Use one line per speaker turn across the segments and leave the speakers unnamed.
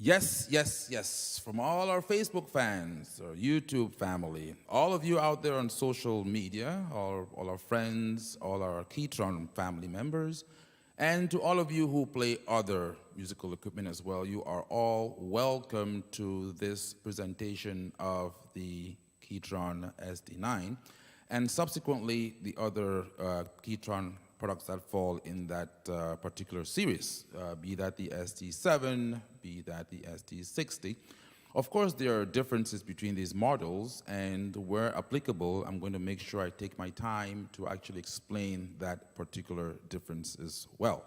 Yes, yes, yes. From all our Facebook fans, our YouTube family, all of you out there on social media, all our friends, all our KETRON family members, and to all of you who play other musical equipment as well, you are all welcome to this presentation of the KETRON SD9, and subsequently the other KETRON products that fall in that particular series, be that the SD7, be that the SD60. Of course, there are differences between these models, and where applicable, I'm going to make sure I take my time to actually explain that particular difference as well.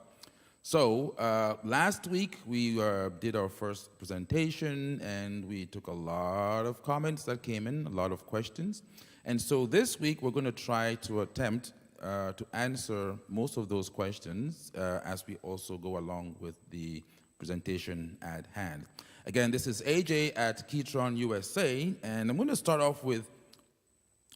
So last week, we did our first presentation, and we took a lot of comments that came in, a lot of questions. And so this week, we're going to try to attempt to answer most of those questions as we also go along with the presentation at hand. Again, this is AJ at KETRON USA, and I'm going to start off with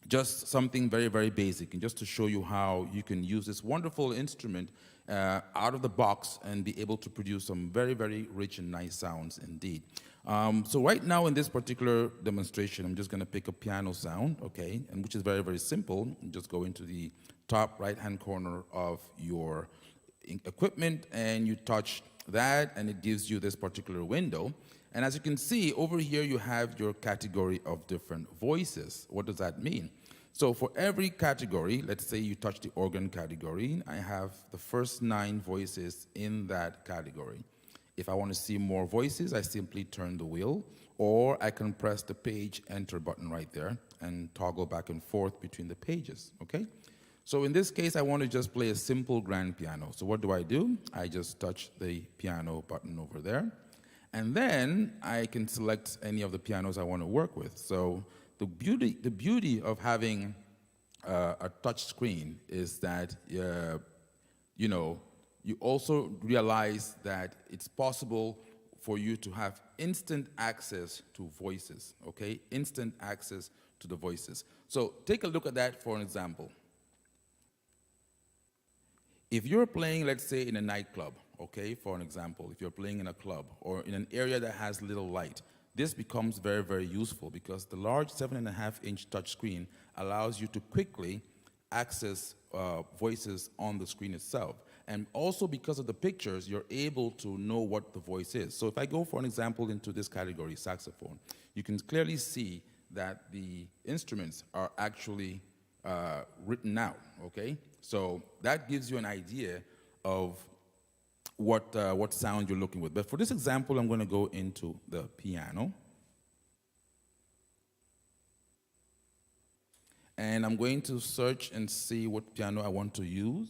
just something very, very basic, and just to show you how you can use this wonderful instrument out of the box and be able to produce some very, very rich and nice sounds indeed. So right now in this particular demonstration, I'm just going to pick a piano sound, okay, and which is very, very simple. You just go into the top right-hand corner of your equipment, and you touch that, and it gives you this particular window. And as you can see, over here you have your category of different voices. What does that mean? So for every category, let's say you touch the organ category, I have the first 9 voices in that category. If I want to see more voices, I simply turn the wheel, or I can press the page enter button right there and toggle back and forth between the pages, okay? So in this case, I want to just play a simple grand piano. So what do? I just touch the piano button over there, and then I can select any of the pianos I want to work with. So the beauty of having a touch screen is that you know, you also realize that it's possible for you to have instant access to voices, okay? Instant access to the voices. So take a look at that for an example. If you're playing, let's say, in a nightclub, okay, for an example, if you're playing in a club or in an area that has little light, this becomes very, very useful because the large 7.5-inch touchscreen allows you to quickly access voices on the screen itself. And also because of the pictures, you're able to know what the voice is. So if I go, for an example, into this category, saxophone, you can clearly see that the instruments are actually written out, okay? So that gives you an idea of what sound you're looking with. But for this example, I'm going to go into the piano. And I'm going to search and see what piano I want to use.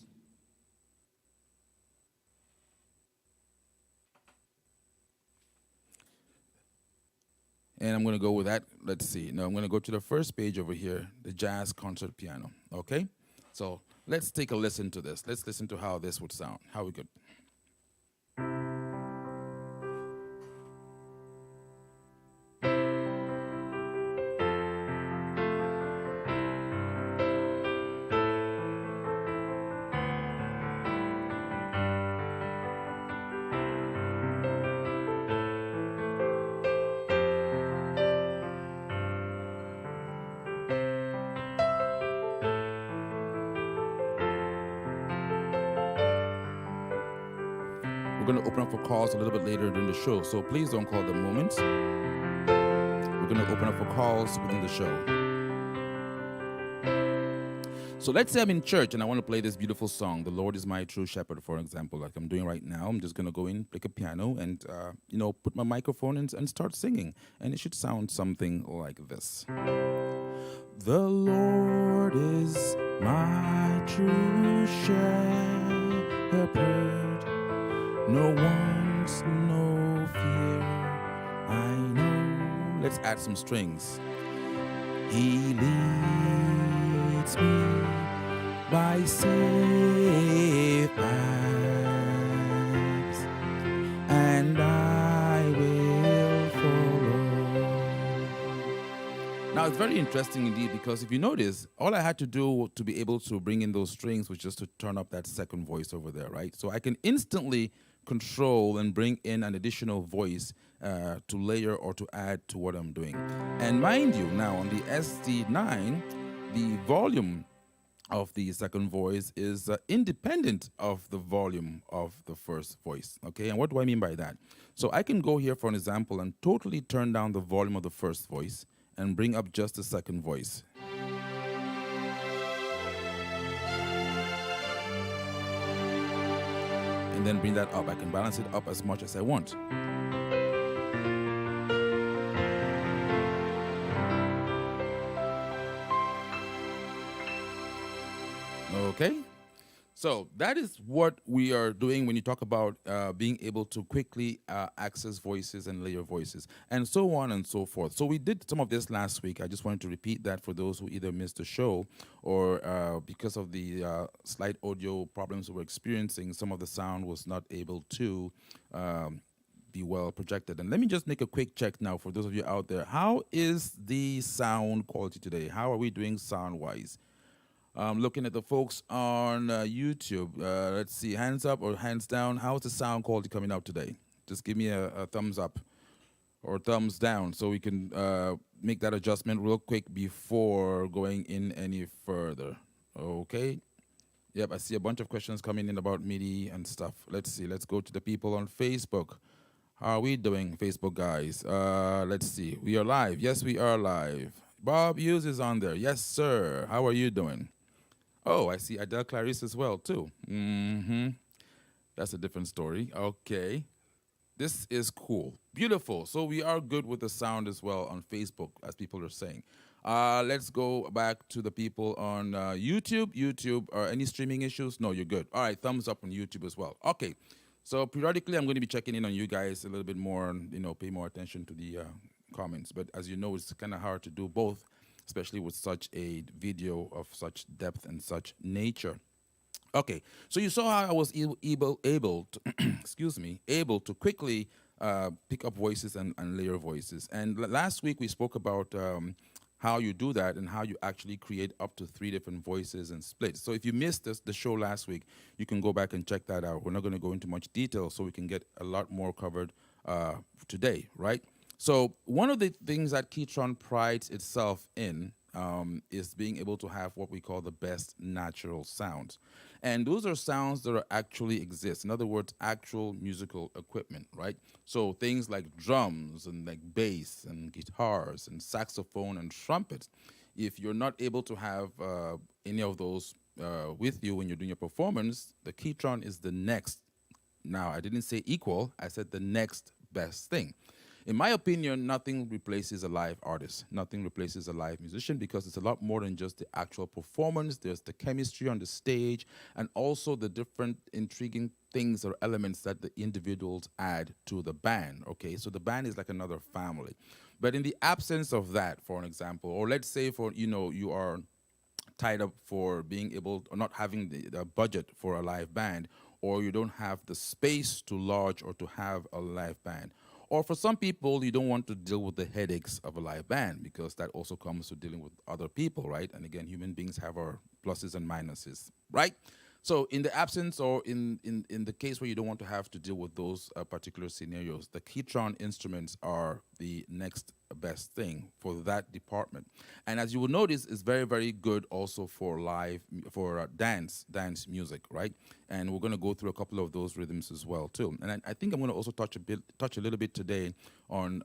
And I'm going to go with that. Let's see. Now I'm going to go to the first page over here, the jazz concert piano. Okay? So let's take a listen to this. Let's listen to how this would sound. How we could. We're going to open up for calls a little bit later during the show, so please don't call the moment. We're going to open up for calls within the show. So let's say I'm in church and I want to play this beautiful song, "The Lord is My True Shepherd," for example, like I'm doing right now. I'm just going to go in, pick a piano, and put my microphone in and start singing. And it should sound something like this. The Lord is my true shepherd. No wants, no fear, I know. Let's add some strings. He leads me by safe paths, and I will follow. Now, it's very interesting indeed, because if you notice, all I had to do to be able to bring in those strings was just to turn up that second voice over there, right? So I can instantly control and bring in an additional voice to layer or to add to what I'm doing. And mind you, now on the SD9, the volume of the second voice is independent of the volume of the first voice, okay? And what do I mean by that? So I can go here for an example and totally turn down the volume of the first voice and bring up just the second voice. And then bring that up. I can balance it up as much as I want. Okay? So that is what we are doing when you talk about being able to quickly access voices and layer voices, and so on and so forth. So we did some of this last week. I just wanted to repeat that for those who either missed the show or because of the slight audio problems we were experiencing, some of the sound was not able to be well projected. And let me just make a quick check now for those of you out there. How is the sound quality today? How are we doing sound-wise? Looking at the folks on YouTube, let's see, hands up or hands down. How's the sound quality coming out today? Just give me a thumbs up or thumbs down so we can make that adjustment real quick before going in any further. Okay. Yep, I see a bunch of questions coming in about MIDI and stuff. Let's see. Let's go to the people on Facebook. How are we doing, Facebook guys? Let's see. We are live. Yes, we are live. Bob Hughes is on there. Yes, sir. How are you doing? Oh, I see Adele Clarice as well, too. That's a different story. Okay. This is cool. Beautiful. So we are good with the sound as well on Facebook, as people are saying. Let's go back to the people on YouTube. YouTube, any streaming issues? No, you're good. All right, thumbs up on YouTube as well. Okay. So periodically, I'm going to be checking in on you guys a little bit more and, pay more attention to the comments. But as you know, it's kind of hard to do both, especially with such a video of such depth and such nature. Okay, so you saw how I was able to, able to quickly pick up voices and layer voices. And last week we spoke about how you do that and how you actually create up to 3 different voices and splits. So if you missed the show last week, you can go back and check that out. We're not going to go into much detail so we can get a lot more covered today, right? So one of the things that KETRON prides itself in is being able to have what we call the best natural sounds. And those are sounds that actually exist. In other words, actual musical equipment, right? So things like drums and like bass and guitars and saxophone and trumpets. If you're not able to have any of those with you when you're doing your performance, the KETRON is the next. Now, I didn't say equal, I said the next best thing. In my opinion, nothing replaces a live artist. Nothing replaces a live musician because it's a lot more than just the actual performance. There's the chemistry on the stage and also the different intriguing things or elements that the individuals add to the band, okay? So the band is like another family. But in the absence of that, for an example, or let's say for, you are tied up for being able or not having the budget for a live band, or you don't have the space to lodge or to have a live band. Or for some people, you don't want to deal with the headaches of a live band because that also comes to dealing with other people, right? And again, human beings have our pluses and minuses, right? So in the absence or in the case where you don't want to have to deal with those particular scenarios, the KETRON instruments are the next best thing for that department. And as you will notice, it's very, very good also for live, for dance music, right? And we're going to go through a couple of those rhythms as well, too. And I think I'm going to also touch a little bit today on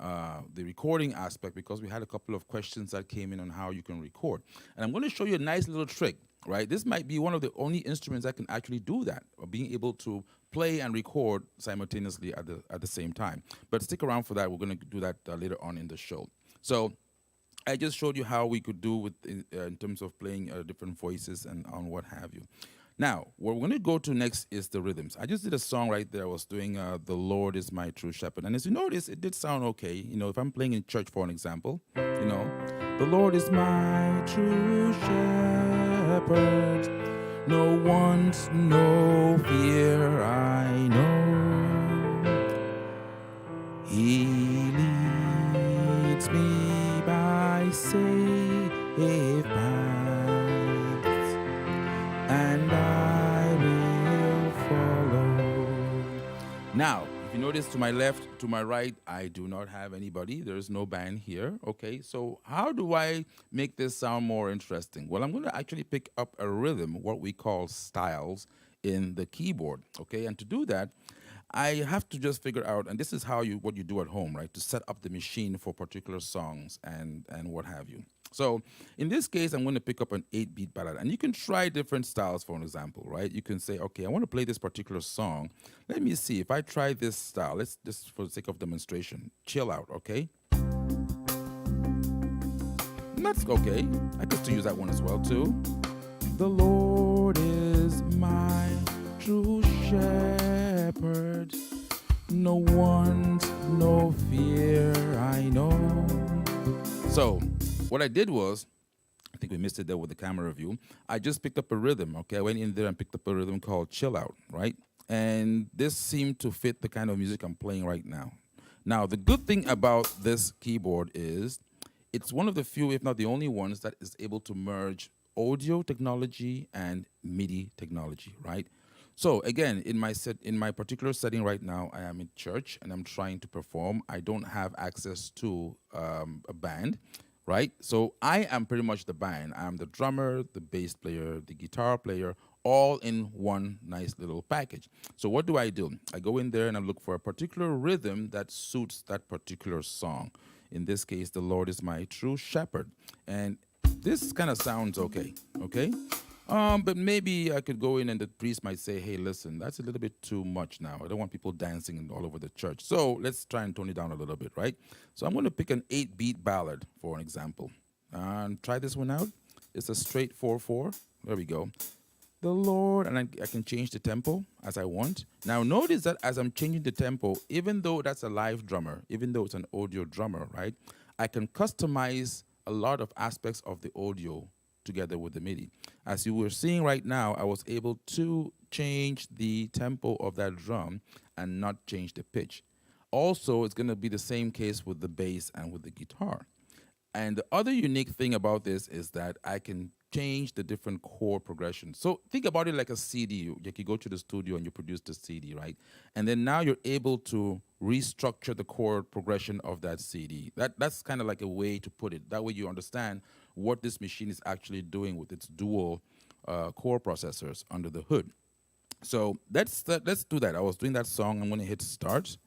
the recording aspect because we had a couple of questions that came in on how you can record. And I'm going to show you a nice little trick. Right, this might be one of the only instruments that can actually do that, or being able to play and record simultaneously at the same time. But stick around for that. We're going to do that later on in the show. So I just showed you how we could do with in terms of playing different voices and on what have you. Now, what we're going to go to next is the rhythms. I just did a song right there. I was doing The Lord is My True Shepherd. And as you notice, it did sound okay. If I'm playing in church, for an example, the Lord is my true shepherd. No want, no fear, I know. He leads me by safe paths, and I will follow. Now, if you notice to my left, to my right, I do not have anybody. There is no band here, okay? So how do I make this sound more interesting? Well, I'm going to actually pick up a rhythm, what we call styles, in the keyboard, okay? And to do that, I have to just figure out, and this is what you do at home, right? To set up the machine for particular songs and what have you. So in this case, I'm going to pick up an 8-beat ballad. And you can try different styles, for an example, right? You can say, okay, I want to play this particular song. Let me see. If I try this style, let's just for the sake of demonstration, chill out, okay? And that's okay. I can still use that one as well, too. The Lord is my true shepherd. No want, no fear, I know. So what I did was, I think we missed it there with the camera view, I just picked up a rhythm, okay? I went in there and picked up a rhythm called Chill Out, right? And this seemed to fit the kind of music I'm playing right now. Now, the good thing about this keyboard is it's one of the few, if not the only ones, that is able to merge audio technology and MIDI technology, right? So again, in my particular setting right now, I am in church and I'm trying to perform. I don't have access to a band, right? So I am pretty much the band. I'm the drummer, the bass player, the guitar player, all in one nice little package. So what do? I go in there and I look for a particular rhythm that suits that particular song. In this case, The Lord is My True Shepherd. And this kind of sounds okay, okay? But maybe I could go in and the priest might say, hey, listen, that's a little bit too much now. I don't want people dancing all over the church. So let's try and tone it down a little bit, right? So I'm going to pick an 8-beat ballad, for an example. And try this one out. It's a straight 4/4. There we go. The Lord, and I can change the tempo as I want. Now notice that as I'm changing the tempo, even though that's a live drummer, even though it's an audio drummer, right? I can customize a lot of aspects of the audio together with the MIDI. As you were seeing right now, I was able to change the tempo of that drum and not change the pitch. Also, it's going to be the same case with the bass and with the guitar. And the other unique thing about this is that I can change the different chord progressions. So think about it like a CD. Like you go to the studio and you produce the CD, right? And then now you're able to restructure the chord progression of that CD. That's kind of like a way to put it. That way you understand what this machine is actually doing with its dual core processors under the hood. So let's do that. I was doing that song. I'm going to hit start,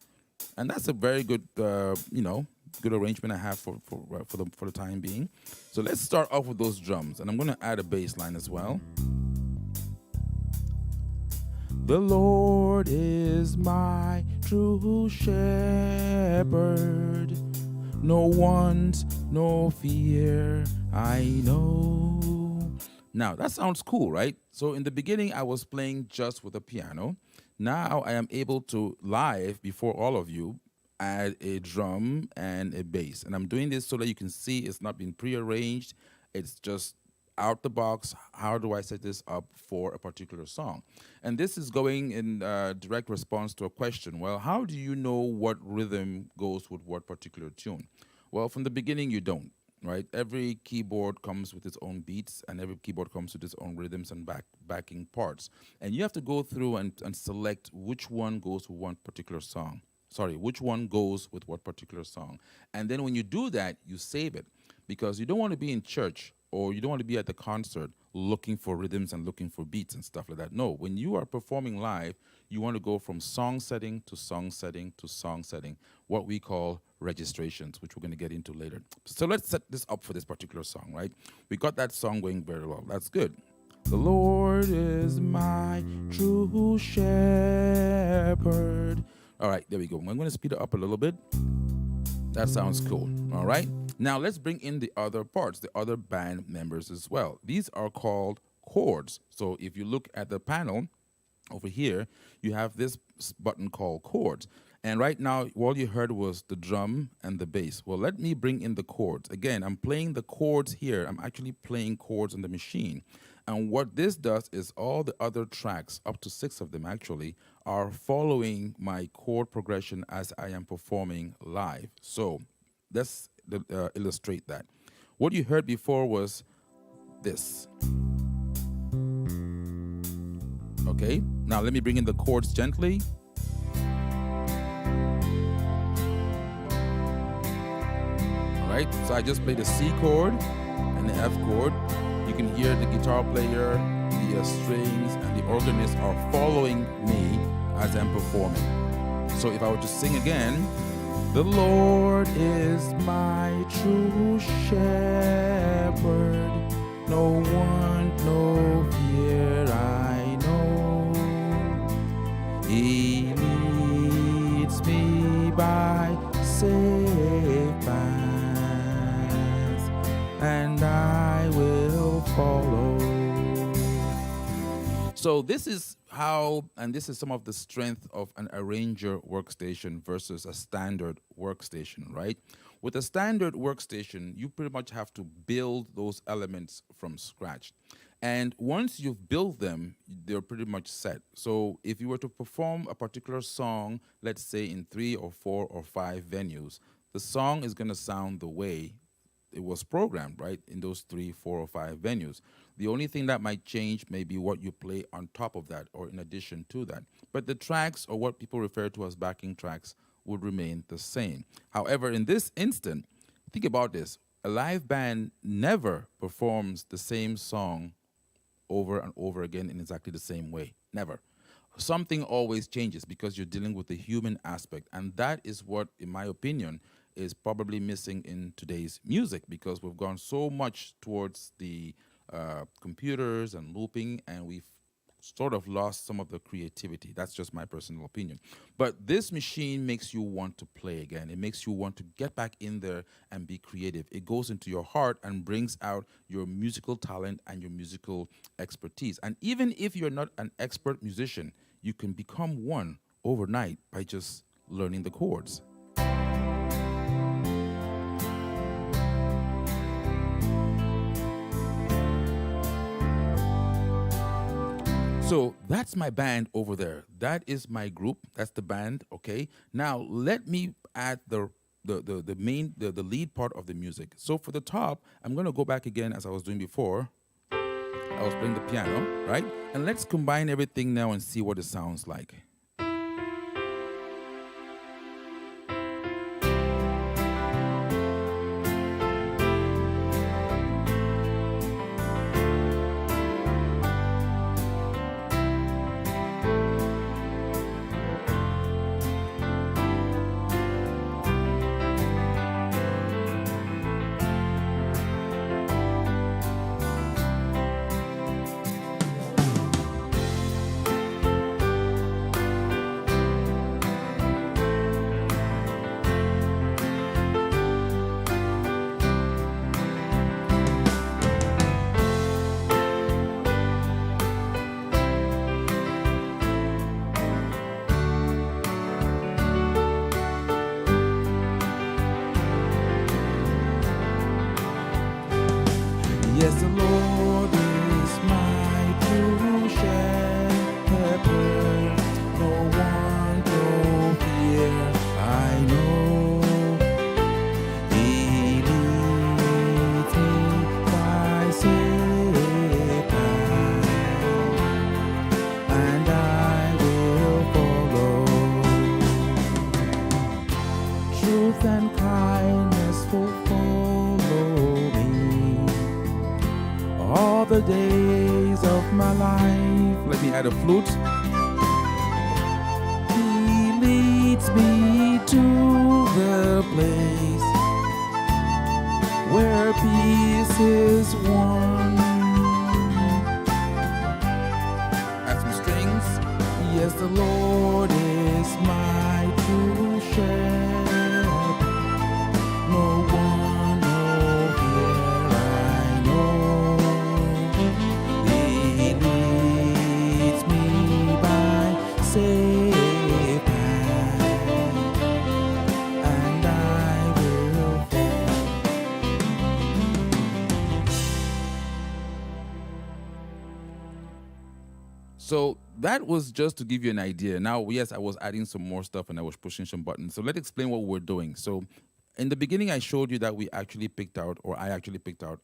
and that's a very good, good arrangement I have for the time being. So let's start off with those drums, and I'm going to add a bass line as well. The Lord is my true shepherd. No want, no fear, I know. Now, that sounds cool, right? So in the beginning, I was playing just with a piano. Now I am able to, live before all of you, add a drum and a bass. And I'm doing this so that you can see it's not been prearranged. It's just out the box. How do I set this up for a particular song? And this is going in direct response to a question. Well, how do you know what rhythm goes with what particular tune? Well, from the beginning, you don't, right? Every keyboard comes with its own beats, and every keyboard comes with its own rhythms and backing parts. And you have to go through and select which one goes with one particular song. Sorry, which one goes with what particular song. And then when you do that, you save it, because you don't want to be in church or you don't want to be at the concert looking for rhythms and looking for beats and stuff like that. No, when you are performing live, you want to go from song setting to song setting to song setting, what we call registrations, which we're going to get into later. So let's set this up for this particular song, right? We got that song going very well. That's good. The Lord is my true shepherd. All right, there we go. I'm going to speed it up a little bit. That sounds cool. All right. Now let's bring in the other parts, the other band members as well. These are called chords. So if you look at the panel over here, you have this button called chords. And right now, all you heard was the drum and the bass. Well, let me bring in the chords. Again, I'm playing the chords here. I'm actually playing chords on the machine. And what this does is all the other tracks, up to 6 of them actually, are following my chord progression as I am performing live. So let's illustrate that. What you heard before was this. Okay, now let me bring in the chords gently. All right, so I just played the C chord and the F chord. You can hear the guitar player, the strings, and the organist are following me as I'm performing. So if I were to sing again, the Lord is my true shepherd, no want, no fear, I know. He leads me by safe paths, and I will follow. So this is how, and this is some of the strength of an arranger workstation versus a standard workstation, right? With a standard workstation, you pretty much have to build those elements from scratch. And once you've built them, they're pretty much set. So if you were to perform a particular song, let's say in 3 or 4 or 5 venues, the song is going to sound the way it was programmed, right, in those 3, 4, or 5 venues. The only thing that might change may be what you play on top of that or in addition to that. But the tracks, or what people refer to as backing tracks, would remain the same. However, in this instant, think about this. A live band never performs the same song over and over again in exactly the same way. Never. Something always changes because you're dealing with the human aspect. And that is what, in my opinion, is probably missing in today's music, because we've gone so much towards the computers and looping, and we've sort of lost some of the creativity. That's just my personal opinion. But this machine makes you want to play again. It makes you want to get back in there and be creative. It goes into your heart and brings out your musical talent and your musical expertise. And even if you're not an expert musician, you can become one overnight by just learning the chords. So that's my band over there. That is my group. That's the band. Okay. Now let me add the lead part of the music. So for the top, I'm going to go back again as I was doing before. I was playing the piano, right? And let's combine everything now and see what it sounds like. and kindness will follow me all the days of my life. Let me add a flute. He leads me to the place where peace is won. Add some strings. Yes, the Lord is my true shepherd. No one over I know. He leads me by safe path, and I will follow. So that was just to give you an idea. Now, yes, I was adding some more stuff and I was pushing some buttons. So let's explain what we're doing. So in the beginning, I showed you that I actually picked out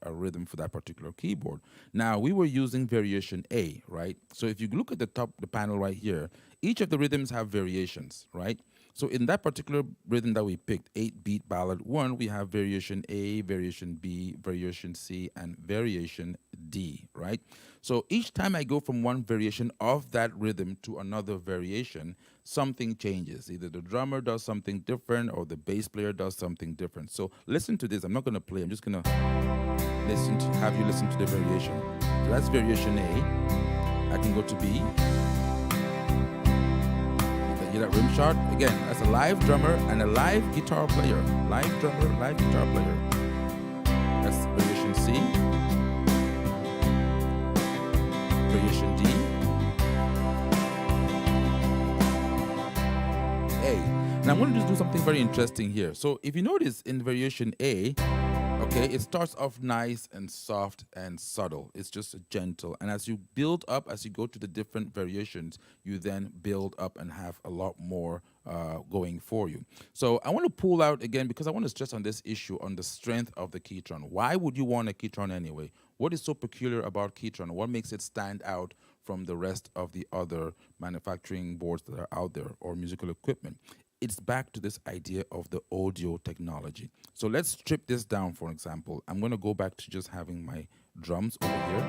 a rhythm for that particular keyboard. Now, we were using variation A, right? So if you look at the top, the panel right here, each of the rhythms have variations, right? So in that particular rhythm that we picked, 8-beat ballad 1, we have variation A, variation B, variation C, and variation D, right? So each time I go from one variation of that rhythm to another variation, something changes. Either the drummer does something different or the bass player does something different. So listen to this. I'm not going to play. I'm just going to have you listen to the variation. So that's variation A. I can go to B. You hear that rim shot? Again, that's a live drummer and a live guitar player. Live drummer, live guitar player. That's variation C. Variation D. A. Now I'm going to just do something very interesting here. So if you notice in variation A, okay, it starts off nice and soft and subtle. It's just gentle. And as you build up, as you go to the different variations, you then build up and have a lot more going for you. So I want to pull out again, because I want to stress on this issue, on the strength of the KETRON. Why would you want a KETRON anyway? What is so peculiar about KETRON? What makes it stand out from the rest of the other manufacturing boards that are out there or musical equipment? It's back to this idea of the audio technology. So let's strip this down, for example. I'm going to go back to just having my drums over here.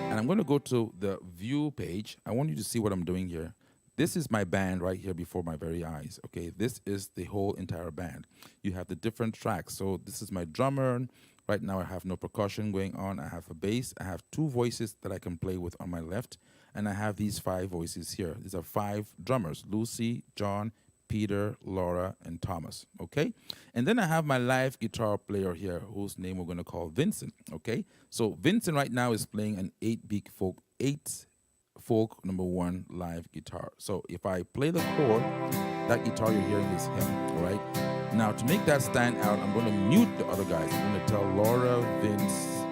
And I'm going to go to the view page. I want you to see what I'm doing here. This is my band right here before my very eyes. Okay, this is the whole entire band. You have the different tracks. So this is my drummer. Right now I have no percussion going on. I have a bass. I have 2 voices that I can play with on my left. And I have these 5 voices here. These are 5 drummers: Lucy, John, Peter, Laura, and Thomas, okay? And then I have my live guitar player here, whose name we're going to call Vincent, okay? So Vincent right now is playing an 8-beat folk number 1 live guitar. So if I play the chord, that guitar you're hearing is him, all right? Now, to make that stand out, I'm going to mute the other guys. I'm going to tell Laura, Vince,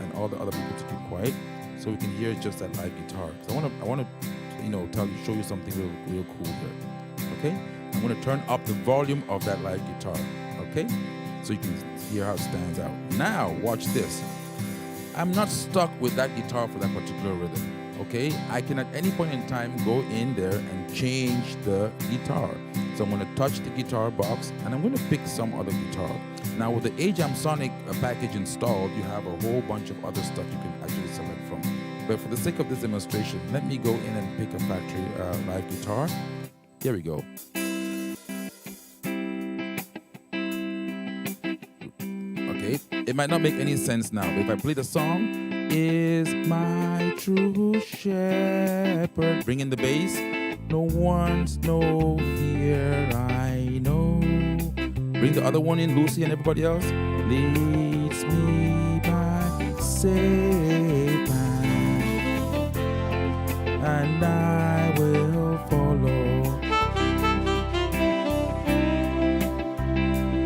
and all the other people to keep quiet so we can hear just that live guitar. So I want to, show you something real cool here, okay? I'm going to turn up the volume of that live guitar, okay? So you can hear how it stands out. Now, watch this. I'm not stuck with that guitar for that particular rhythm, okay? I can at any point in time go in there and change the guitar. So I'm going to touch the guitar box and I'm going to pick some other guitar. Now with the AjamSonic package installed, you have a whole bunch of other stuff you can actually select from. But for the sake of this demonstration, let me go in and pick a factory live guitar. Here we go. Okay, it might not make any sense now, but if I play the song, is my true shepherd, bring in the bass, no one's no fear I know. Bring the other one in, Lucy and everybody else. Leads me by safe path, and I will follow.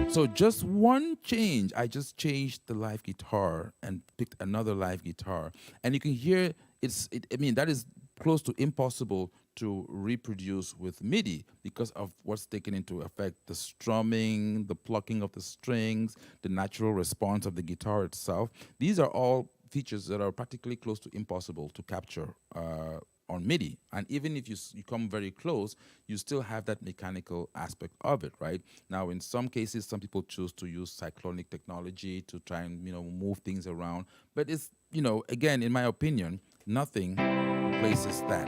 So just one change, I just changed the live guitar and picked another live guitar. And you can hear that is close to impossible to reproduce with MIDI because of what's taken into effect: the strumming, the plucking of the strings, the natural response of the guitar itself. These are all features that are practically close to impossible to capture on MIDI. And even if you come very close, you still have that mechanical aspect of it, right? Now, in some cases, some people choose to use cyclonic technology to try and, move things around. But it's, again, in my opinion, nothing replaces that.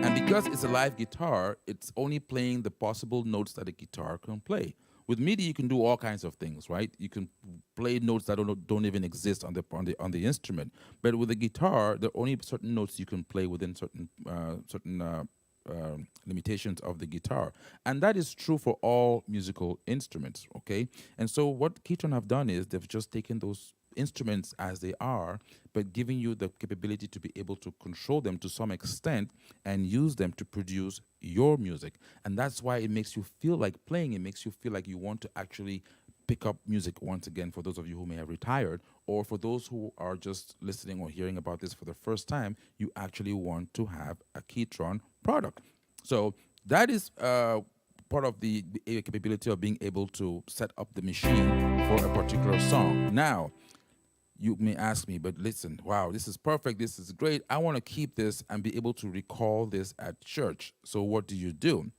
And because it's a live guitar, it's only playing the possible notes that a guitar can play. With MIDI, you can do all kinds of things, right? You can play notes that don't even exist on the instrument. But with a guitar, there are only certain notes you can play within certain limitations of the guitar. And that is true for all musical instruments, okay? And so what KETRON have done is they've just taken those instruments as they are, but giving you the capability to be able to control them to some extent and use them to produce your music. And that's why it makes you feel like playing. It makes you feel like you want to actually pick up music once again, for those of you who may have retired, or for those who are just listening or hearing about this for the first time, you actually want to have a KETRON product. So that is part of the capability of being able to set up the machine for a particular song. Now, you may ask me, but listen, wow, this is perfect, this is great. I want to keep this and be able to recall this at church. So what do?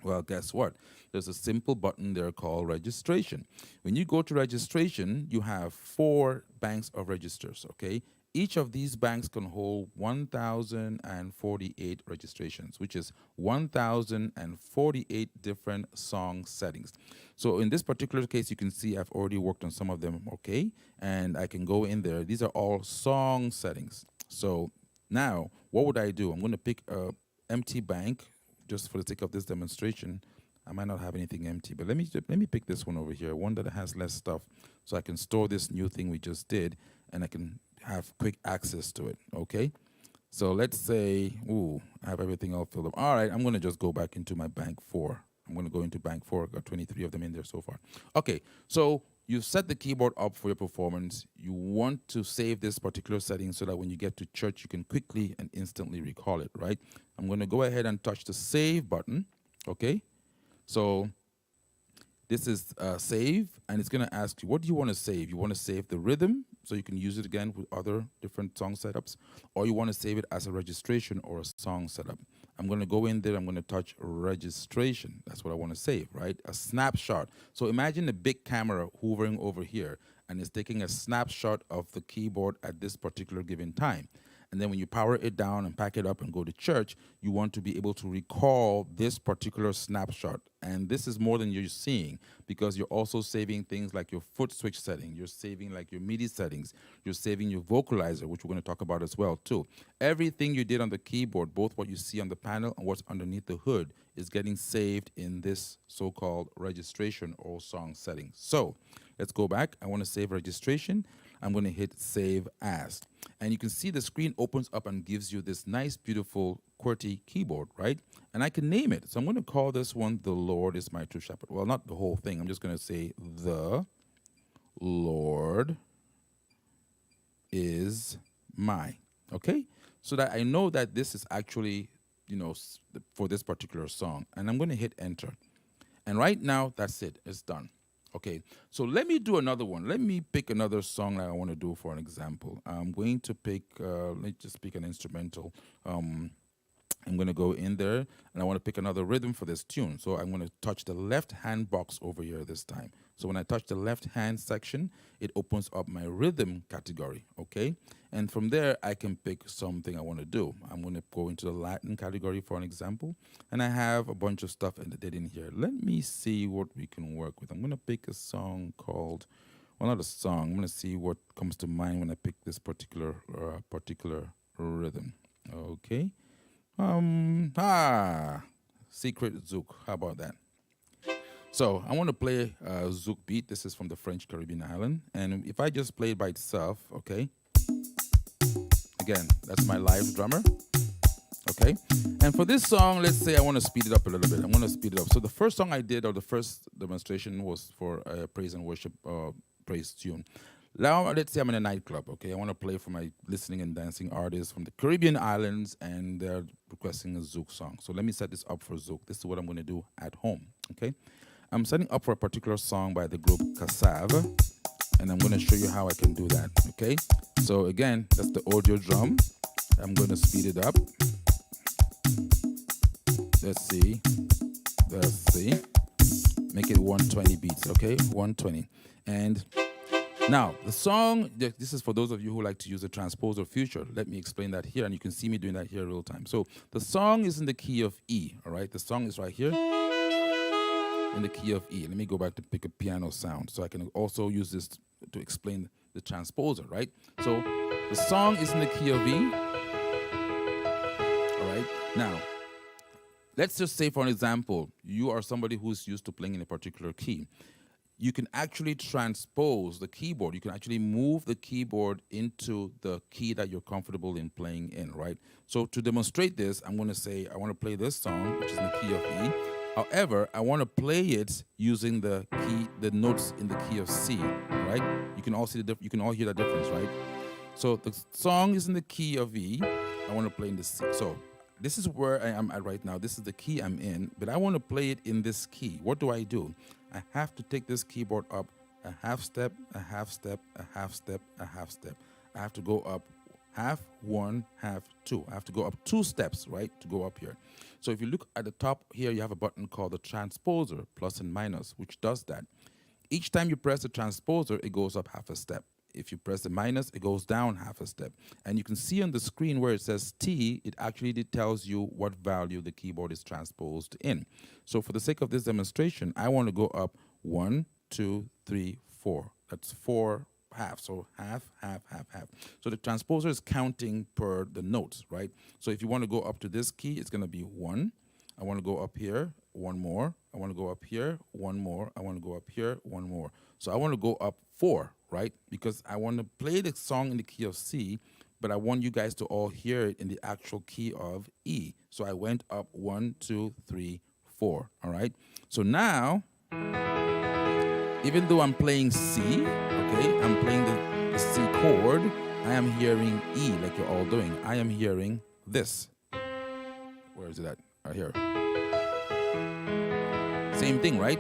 Well, guess what? There's a simple button there called registration. When you go to registration, you have 4 banks of registers, okay? Each of these banks can hold 1,048 registrations, which is 1,048 different song settings. So in this particular case, you can see I've already worked on some of them, okay? And I can go in there. These are all song settings. So now, what would I do? I'm going to pick an empty bank just for the sake of this demonstration. I might not have anything empty, but let me pick this one over here, one that has less stuff, so I can store this new thing we just did, and I can have quick access to it, okay? So let's say, I have everything all filled up. All right, I'm going to just go back into my bank 4. I'm going to go into bank 4. I've got 23 of them in there so far. Okay, so you've set the keyboard up for your performance. You want to save this particular setting so that when you get to church, you can quickly and instantly recall it, right? I'm going to go ahead and touch the save button, okay? So this is save, and it's going to ask you, what do you want to save? You want to save the rhythm, so you can use it again with other different song setups, or you want to save it as a registration or a song setup. I'm going to go in there, I'm going to touch registration. That's what I want to save, right? A snapshot. So imagine a big camera hovering over here, and it's taking a snapshot of the keyboard at this particular given time. And then when you power it down and pack it up and go to church, you want to be able to recall this particular snapshot. And this is more than you're seeing, because you're also saving things like your foot switch setting. You're saving like your MIDI settings. You're saving your vocalizer, which we're going to talk about as well too. Everything you did on the keyboard, both what you see on the panel and what's underneath the hood, is getting saved in this so-called registration or song setting. So let's go back. I want to save registration. I'm going to hit Save As. And you can see the screen opens up and gives you this nice, beautiful, QWERTY keyboard, right? And I can name it. So I'm going to call this one, The Lord is My True Shepherd. Well, not the whole thing. I'm just going to say, The Lord is my, okay? So that I know that this is actually, for this particular song. And I'm going to hit Enter. And right now, that's it. It's done. Okay, so let me do another one. Let me pick another song that I want to do for an example. I'm going to pick, let's just pick an instrumental. I'm going to go in there, and I want to pick another rhythm for this tune. So I'm going to touch the left-hand box over here this time. So when I touch the left-hand section, it opens up my rhythm category, okay? And from there, I can pick something I want to do. I'm going to go into the Latin category for an example, and I have a bunch of stuff in here. Let me see what we can work with. I'm going to pick a song called, well, not a song. I'm going to see what comes to mind when I pick this particular rhythm, okay? Secret Zouk. How about that? So I want to play a Zouk beat. This is from the French Caribbean island. And if I just play it by itself, okay? Again, that's my live drummer, okay? And for this song, let's say I want to speed it up a little bit. I want to speed it up. So the first song I did, or the first demonstration, was for a praise and worship praise tune. Now, let's say I'm in a nightclub, okay? I want to play for my listening and dancing artists from the Caribbean islands, and they're requesting a Zouk song. So let me set this up for Zouk. This is what I'm going to do at home, okay? I'm setting up for a particular song by the group Kassav. and I'm going to show you how I can do that, okay? So again, that's the audio drum. I'm going to speed it up. Let's see. Make it 120 beats, okay? 120. And now, the song, this is for those of you who like to use a transposer feature. Let me explain that here, and you can see me doing that here real time. So the song is in the key of E, all right? The song is right here in the key of E. Let me go back to pick a piano sound so I can also use this to explain the transposer, right? So the song is in the key of E, all right? Now, let's just say, for an example, you are somebody who's used to playing in a particular key. You can actually transpose the keyboard. You can actually move the keyboard into the key that you're comfortable in playing in, right? So to demonstrate this, I'm going to say I want to play this song, which is in the key of E. However, I want to play it using the notes in the key of C, right? You can all see you can all hear the difference, right? So the song is in the key of E. I want to play in the C. So this is where I am at right now. This is the key I'm in, but I want to play it in this key. What do? I have to take this keyboard up a half step, a half step, a half step, a half step. I have to go up half, one, half, two. I have to go up 2 steps, right, to go up here. So if you look at the top here, you have a button called the transposer, plus and minus, which does that. Each time you press the transposer, it goes up half a step. If you press the minus, it goes down half a step. And you can see on the screen where it says T, it actually tells you what value the keyboard is transposed in. So for the sake of this demonstration, I want to go up 1, 2, 3, 4. That's 4 halves, so half, half, half, half. So the transposer is counting per the notes, right? So if you want to go up to this key, it's going to be 1. I want to go up here, 1 more. I want to go up here, 1 more. I want to go up here, 1 more. So I want to go up 4, right? Because I want to play the song in the key of C, but I want you guys to all hear it in the actual key of E. So I went up 1, 2, 3, 4, all right? So now, even though I'm playing C, okay, I'm playing the C chord, I am hearing E like you're all doing. I am hearing this. Where is it at? Right here. Same thing, right?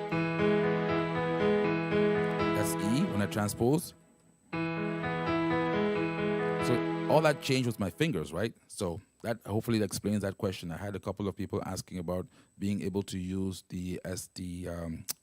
That's E when I transpose. So all that changed was my fingers, right? So that hopefully explains that question. I had a couple of people asking about being able to use the SD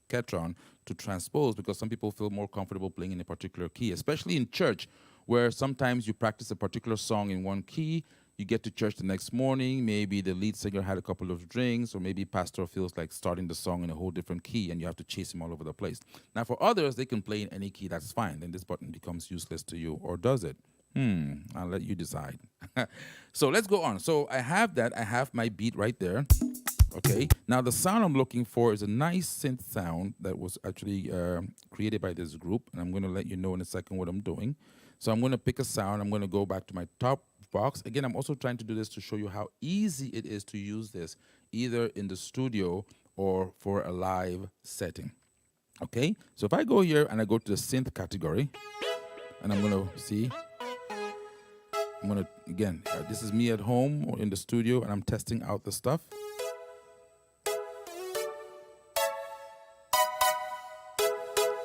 KETRON to transpose, because some people feel more comfortable playing in a particular key, especially in church, where sometimes you practice a particular song in one key, you get to church the next morning, maybe the lead singer had a couple of drinks, or maybe pastor feels like starting the song in a whole different key and you have to chase him all over the place. Now for others, they can play in any key, that's fine. Then this button becomes useless to you, or does it? I'll let you decide. So let's go on. So I have that, I have my beat right there. Okay, now the sound I'm looking for is a nice synth sound that was actually created by this group, and I'm going to let you know in a second what I'm doing. So I'm going to pick a sound. I'm going to go back to my top box. Again, I'm also trying to do this to show you how easy it is to use this, either in the studio or for a live setting. Okay, so if I go here and I go to the synth category, and I'm going to see, I'm going to, again, this is me at home or in the studio, and I'm testing out the stuff.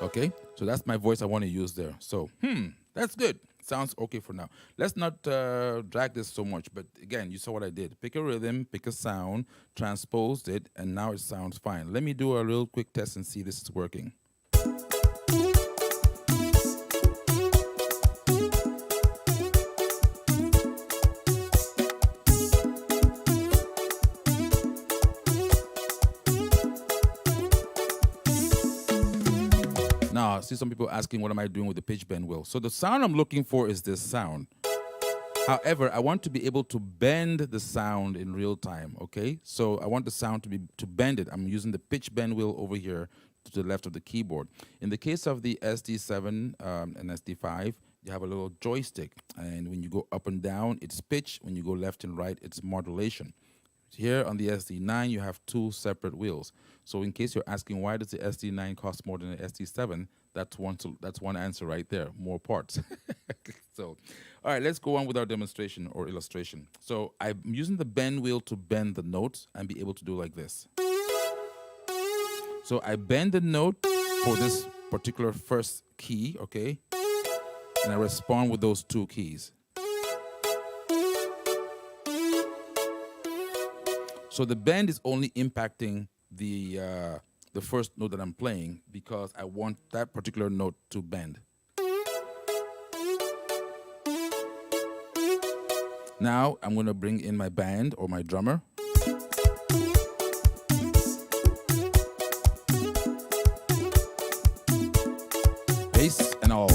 Okay, so that's my voice I want to use there. So, that's good. Sounds okay for now. Let's not drag this so much, but again, you saw what I did. Pick a rhythm, pick a sound, transposed it, and now it sounds fine. Let me do a real quick test and see this is working. Now, I see some people asking, what am I doing with the pitch bend wheel? So the sound I'm looking for is this sound. However, I want to be able to bend the sound in real time, okay? So I want the sound to bend it. I'm using the pitch bend wheel over here to the left of the keyboard. In the case of the SD7 and SD5, you have a little joystick. And when you go up and down, it's pitch. When you go left and right, it's modulation. Here on the SD9, you have 2 separate wheels. So in case you're asking, why does the SD9 cost more than the SD7? That's one answer right there, more parts. So, all right, let's go on with our demonstration or illustration. So I'm using the bend wheel to bend the notes and be able to do like this. So I bend the note for this particular first key, okay? And I respond with those 2 keys. So the bend is only impacting the first note that I'm playing because I want that particular note to bend. Now I'm going to bring in my band or my drummer. Bass and all.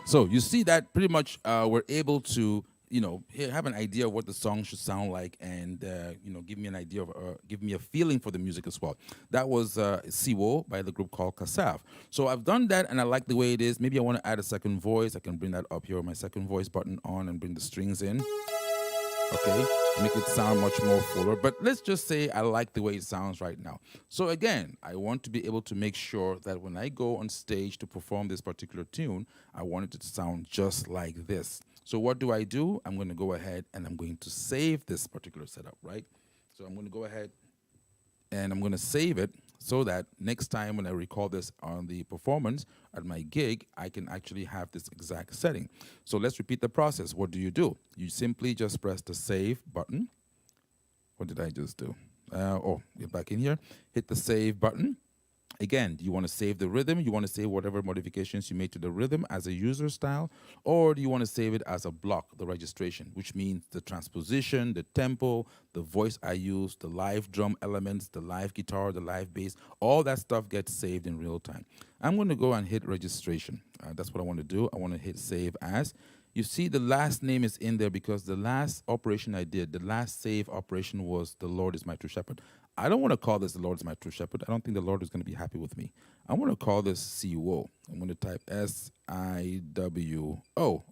So you see that pretty much we're able to, have an idea of what the song should sound like, and give me an idea of, give me a feeling for the music as well. That was Siwo by the group called Kassav. So I've done that, and I like the way it is. Maybe I want to add a second voice. I can bring that up here with my second voice button on and bring the strings in. Okay, make it sound much more fuller. But let's just say I like the way it sounds right now. So again, I want to be able to make sure that when I go on stage to perform this particular tune, I want it to sound just like this. So what do? I'm going to go ahead and I'm going to save this particular setup, right? So I'm going to go ahead and I'm going to save it so that next time when I record this on the performance at my gig, I can actually have this exact setting. So let's repeat the process. What do? You simply just press the save button. What did I just do? Get back in here. Hit the save button. Again, do you want to save the rhythm? You want to save whatever modifications you made to the rhythm as a user style? Or do you want to save it as a block, the registration, which means the transposition, the tempo, the voice I use, the live drum elements, the live guitar, the live bass, all that stuff gets saved in real time. I'm going to go and hit registration. That's what I want to do. I want to hit save as. You see the last name is in there because the last operation I did, the last save operation was the Lord is my true shepherd. I don't want to call this the Lord is my true shepherd. I don't think the Lord is going to be happy with me. I want to call this Siwo. I'm going to type S-I-W-O,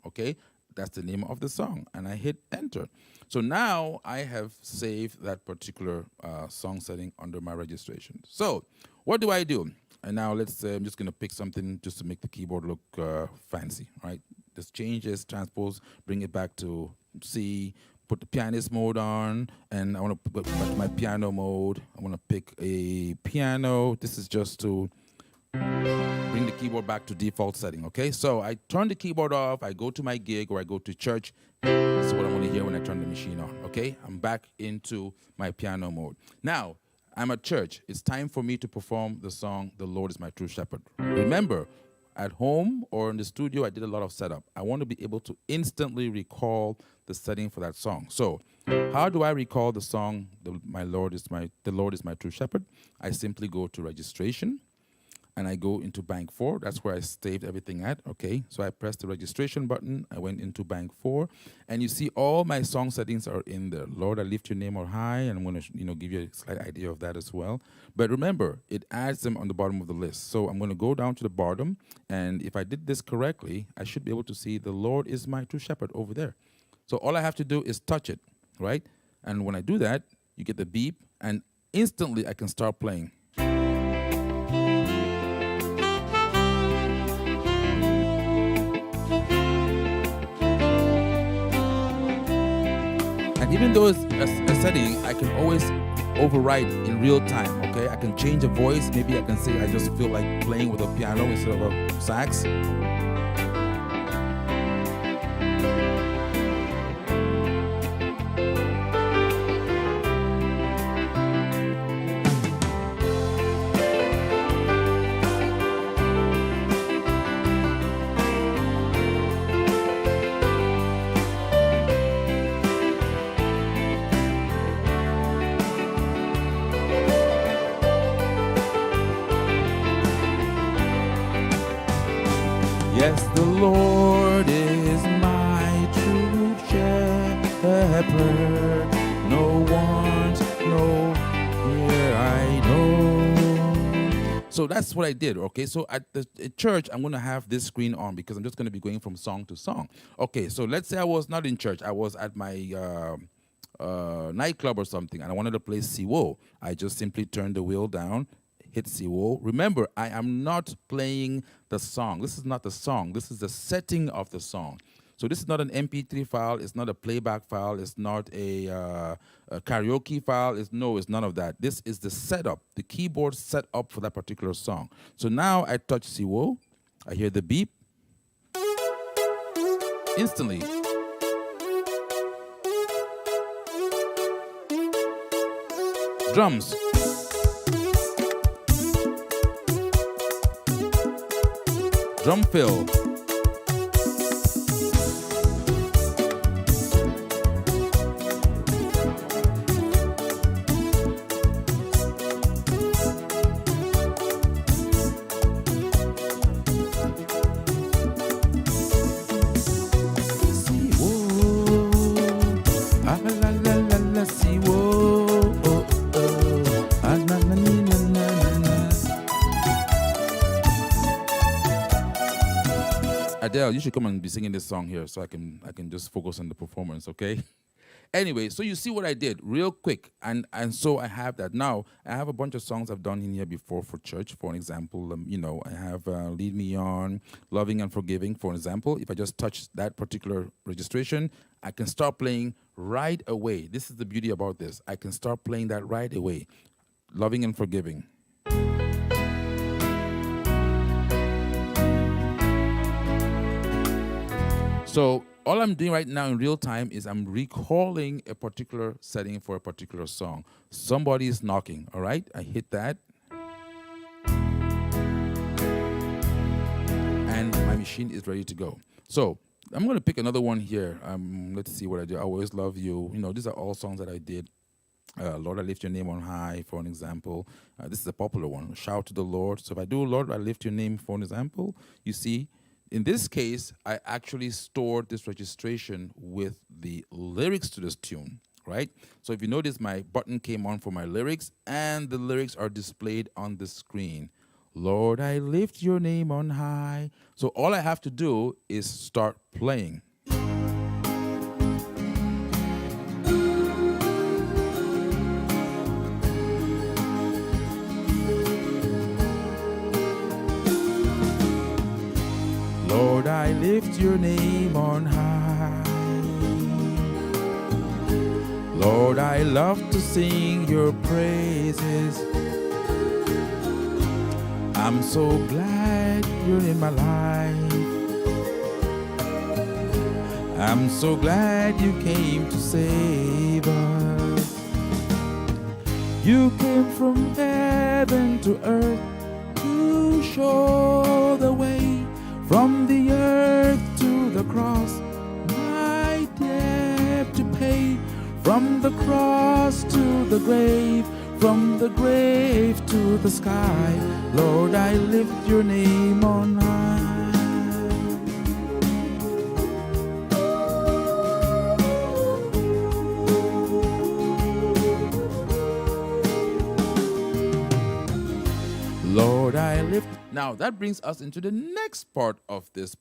okay? That's the name of the song. And I hit enter. So now I have saved that particular song setting under my registration. So what do? And now let's say I'm just going to pick something just to make the keyboard look fancy, right? Just change this, transpose, bring it back to C, put the pianist mode on, and I want to put back to my piano mode. I want to pick a piano. This is just to bring the keyboard back to default setting, okay? So I turn the keyboard off, I go to my gig or I go to church. This is what I want to hear when I turn the machine on, okay? I'm back into my piano mode. Now, I'm at church. It's time for me to perform the song, The Lord is My True Shepherd. Remember, at home or in the studio, I did a lot of setup. I want to be able to instantly recall the setting for that song. So how do I recall the song, The Lord is my True Shepherd? I simply go to registration and I go into bank 4. That's where I saved everything at, okay? So I pressed the registration button. I went into bank 4, and you see all my song settings are in there. Lord, I lift your name on high, and I'm going to give you a slight idea of that as well. But remember, it adds them on the bottom of the list. So I'm going to go down to the bottom, and if I did this correctly, I should be able to see the Lord is my true shepherd over there. So all I have to do is touch it, right? And when I do that, you get the beep, and instantly I can start playing. And even though it's a setting, I can always override in real time, okay? I can change a voice. Maybe I can say I just feel like playing with a piano instead of a sax. Yes, the Lord is my true shepherd. No want, no fear I know. So that's what I did, okay? So at church, I'm going to have this screen on because I'm just going to be going from song to song. Okay, so let's say I was not in church. I was at my nightclub or something, and I wanted to play Siwo. I just simply turned the wheel down, hit Siwo. Remember, I am not playing the song. This is not the song. This is the setting of the song. So this is not an MP3 file. It's not a playback file. It's not a karaoke file. It's none of that. This is the setup, the keyboard set up for that particular song. So now I touch Siwo. I hear the beep. Instantly. Drums. Drum fill. Adele, you should come and be singing this song here so I can just focus on the performance, okay? Anyway, so you see what I did real quick, and so I have that. Now, I have a bunch of songs I've done in here before for church. For an example, I have Lead Me On, Loving and Forgiving, for example. If I just touch that particular registration, I can start playing right away. This is the beauty about this. I can start playing that right away. Loving and Forgiving. So all I'm doing right now in real time is I'm recalling a particular setting for a particular song. Somebody is knocking, all right? I hit that. And my machine is ready to go. So I'm going to pick another one here. Let's see what I do. I Always Love You. These are all songs that I did. Lord, I Lift Your Name on High, for an example. This is a popular one. Shout to the Lord. So if I do Lord, I Lift Your Name, for an example, you see, in this case, I actually stored this registration with the lyrics to this tune, right? So if you notice, my button came on for my lyrics, and the lyrics are displayed on the screen. Lord, I lift your name on high. So all I have to do is start playing. Lord, I lift your name on high. Lord, I love to sing your praises. I'm so glad you're in my life. I'm so glad you came to save us. You came from heaven to earth to show the way. From the earth to the cross, my debt to pay. From the cross to the grave, from the grave to the sky. Lord, I lift your name on high. Lord, I lift. Now, that brings us into the next part of this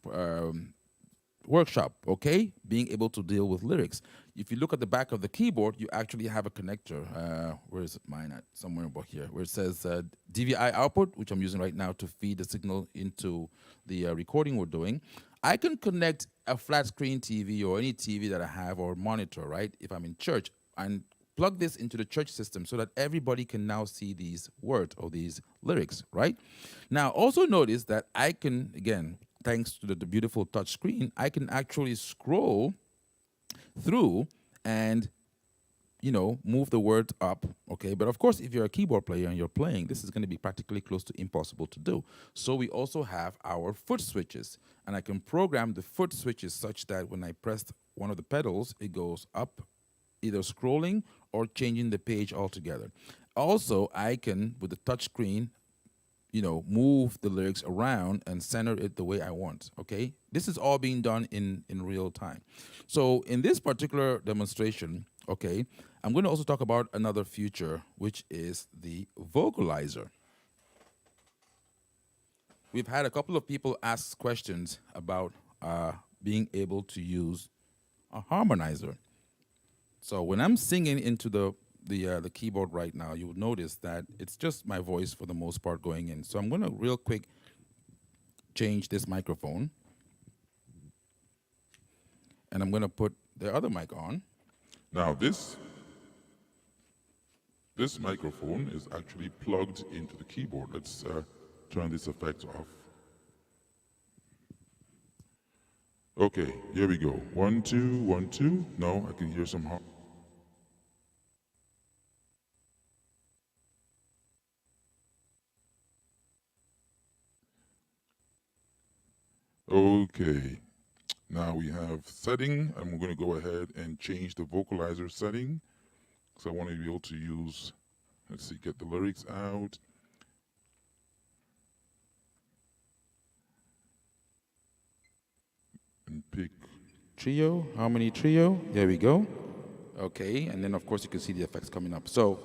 workshop, okay? Being able to deal with lyrics. If you look at the back of the keyboard, you actually have a connector. Where is it? Mine at? Somewhere about here, where it says DVI output, which I'm using right now to feed the signal into the recording we're doing. I can connect a flat screen TV or any TV that I have or monitor, right? If I'm in church, and plug this into the church system so that everybody can now see these words or these lyrics, right? Now, also notice that I can, again, thanks to the beautiful touch screen, I can actually scroll through and, move the word up, okay? But of course, if you're a keyboard player and you're playing, this is going to be practically close to impossible to do. So we also have our foot switches, and I can program the foot switches such that when I press one of the pedals, it goes up, either scrolling or changing the page altogether. Also, I can, with the touch screen, move the lyrics around and center it the way I want, okay? This is all being done in real time. So in this particular demonstration, okay, I'm going to also talk about another feature, which is the vocalizer. we've had a couple of people ask questions about being able to use a harmonizer. So when I'm singing into the keyboard right now, you'll notice that it's just my voice for the most part going in. So I'm going to real quick change this microphone. And I'm going to put the other mic on.
Now this microphone is actually plugged into the keyboard. Let's turn this effect off. Okay, here we go. 1, 2, 1, 2. No, I can hear some Okay, now we have setting. I'm going to go ahead and change the vocalizer setting. So I want to be able to use, let's see, get the lyrics out. And pick
Trio, harmony trio, there we go. Okay, and then of course you can see the effects coming up. So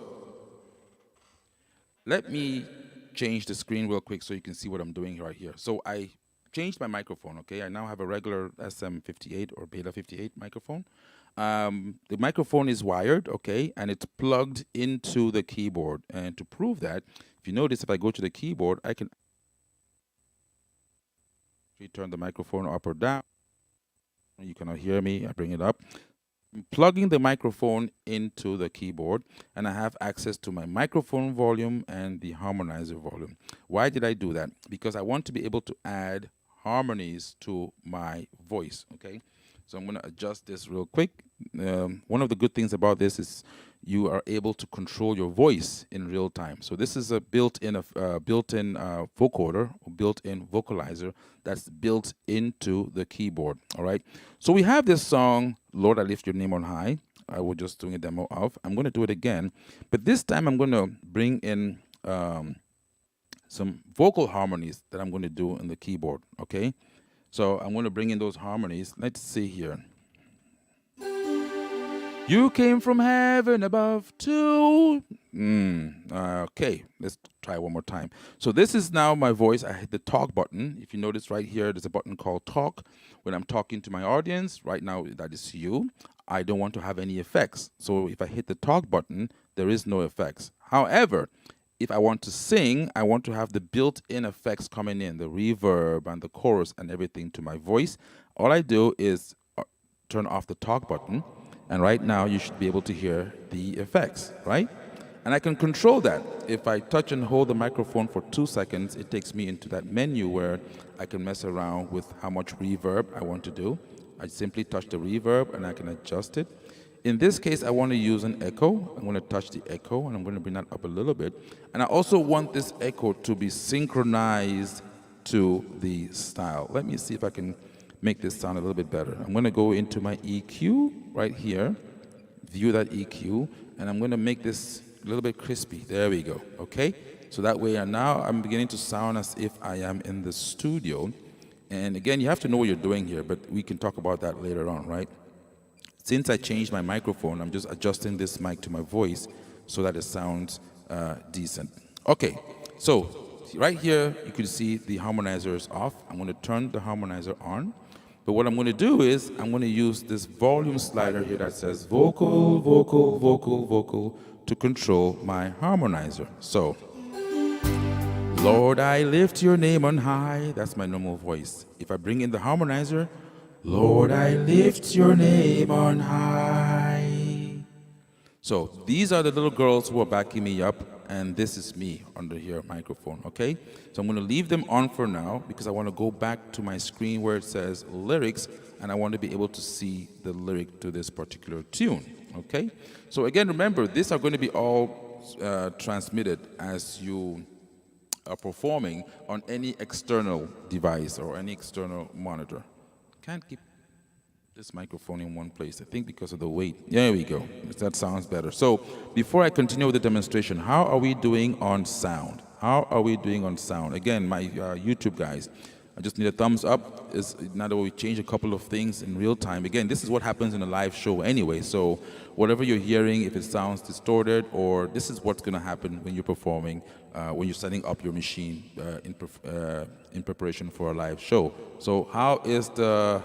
let me change the screen real quick so you can see what I'm doing right here. So I changed my microphone, okay? I now have a regular SM58 or Beta 58 microphone. The microphone is wired, okay, and it's plugged into the keyboard. And to prove that, if you notice, if I go to the keyboard, I can turn the microphone up or down. You cannot hear me, I bring it up. I'm plugging the microphone into the keyboard, and I have access to my microphone volume and the harmonizer volume. Why did I do that? Because I want to be able to add harmonies to my voice, okay? So I'm going to adjust this real quick. One of the good things about this is you are able to control your voice in real time. So this is a built-in vocoder or built-in vocalizer that's built into the keyboard, all right? So we have this song, Lord, I Lift Your Name on High. I was just doing a demo of. I'm going to do it again, but this time I'm going to bring in some vocal harmonies that I'm going to do in the keyboard, okay? So I'm going to bring in those harmonies. Let's see here. You came from heaven above too. Okay, let's try one more time. So this is now my voice. I hit the talk button. If you notice right here, there's a button called talk. When I'm talking to my audience, right now that is you. I don't want to have any effects. So if I hit the talk button, there is no effects. However, if I want to sing, I want to have the built-in effects coming in, the reverb and the chorus and everything to my voice. All I do is turn off the talk button, and right now you should be able to hear the effects, right? And I can control that. If I touch and hold the microphone for 2 seconds, it takes me into that menu where I can mess around with how much reverb I want to do. I simply touch the reverb and I can adjust it. In this case, I want to use an echo. I'm going to touch the echo, and I'm going to bring that up a little bit. And I also want this echo to be synchronized to the style. Let me see if I can make this sound a little bit better. I'm going to go into my EQ right here, view that EQ, and I'm going to make this a little bit crispy. There we go, okay? So that way, now I'm beginning to sound as if I am in the studio. And again, you have to know what you're doing here, but we can talk about that later on, right? Since I changed my microphone, I'm just adjusting this mic to my voice so that it sounds decent. Okay, so right here, you can see the harmonizer is off. I'm going to turn the harmonizer on. But what I'm going to do is I'm going to use this volume slider here that says vocal, vocal, vocal, vocal to control my harmonizer. So, Lord, I lift your name on high. That's my normal voice. If I bring in the harmonizer, Lord, I lift your name on high. So these are the little girls who are backing me up, and this is me under here microphone, okay? So I'm going to leave them on for now because I want to go back to my screen where it says lyrics, and I want to be able to see the lyric to this particular tune, okay? So again, remember, these are going to be all transmitted as you are performing on any external device or any external monitor. Can't keep this microphone in one place, I think because of the weight. There we go. That sounds better. So before I continue with the demonstration, how are we doing on sound? How are we doing on sound? Again, my YouTube guys, I just need a thumbs up. Now that we change a couple of things in real time. Again, this is what happens in a live show anyway. So whatever you're hearing, if it sounds distorted, or this is what's going to happen when you're performing, when you're setting up your machine in preparation for a live show. So how is the...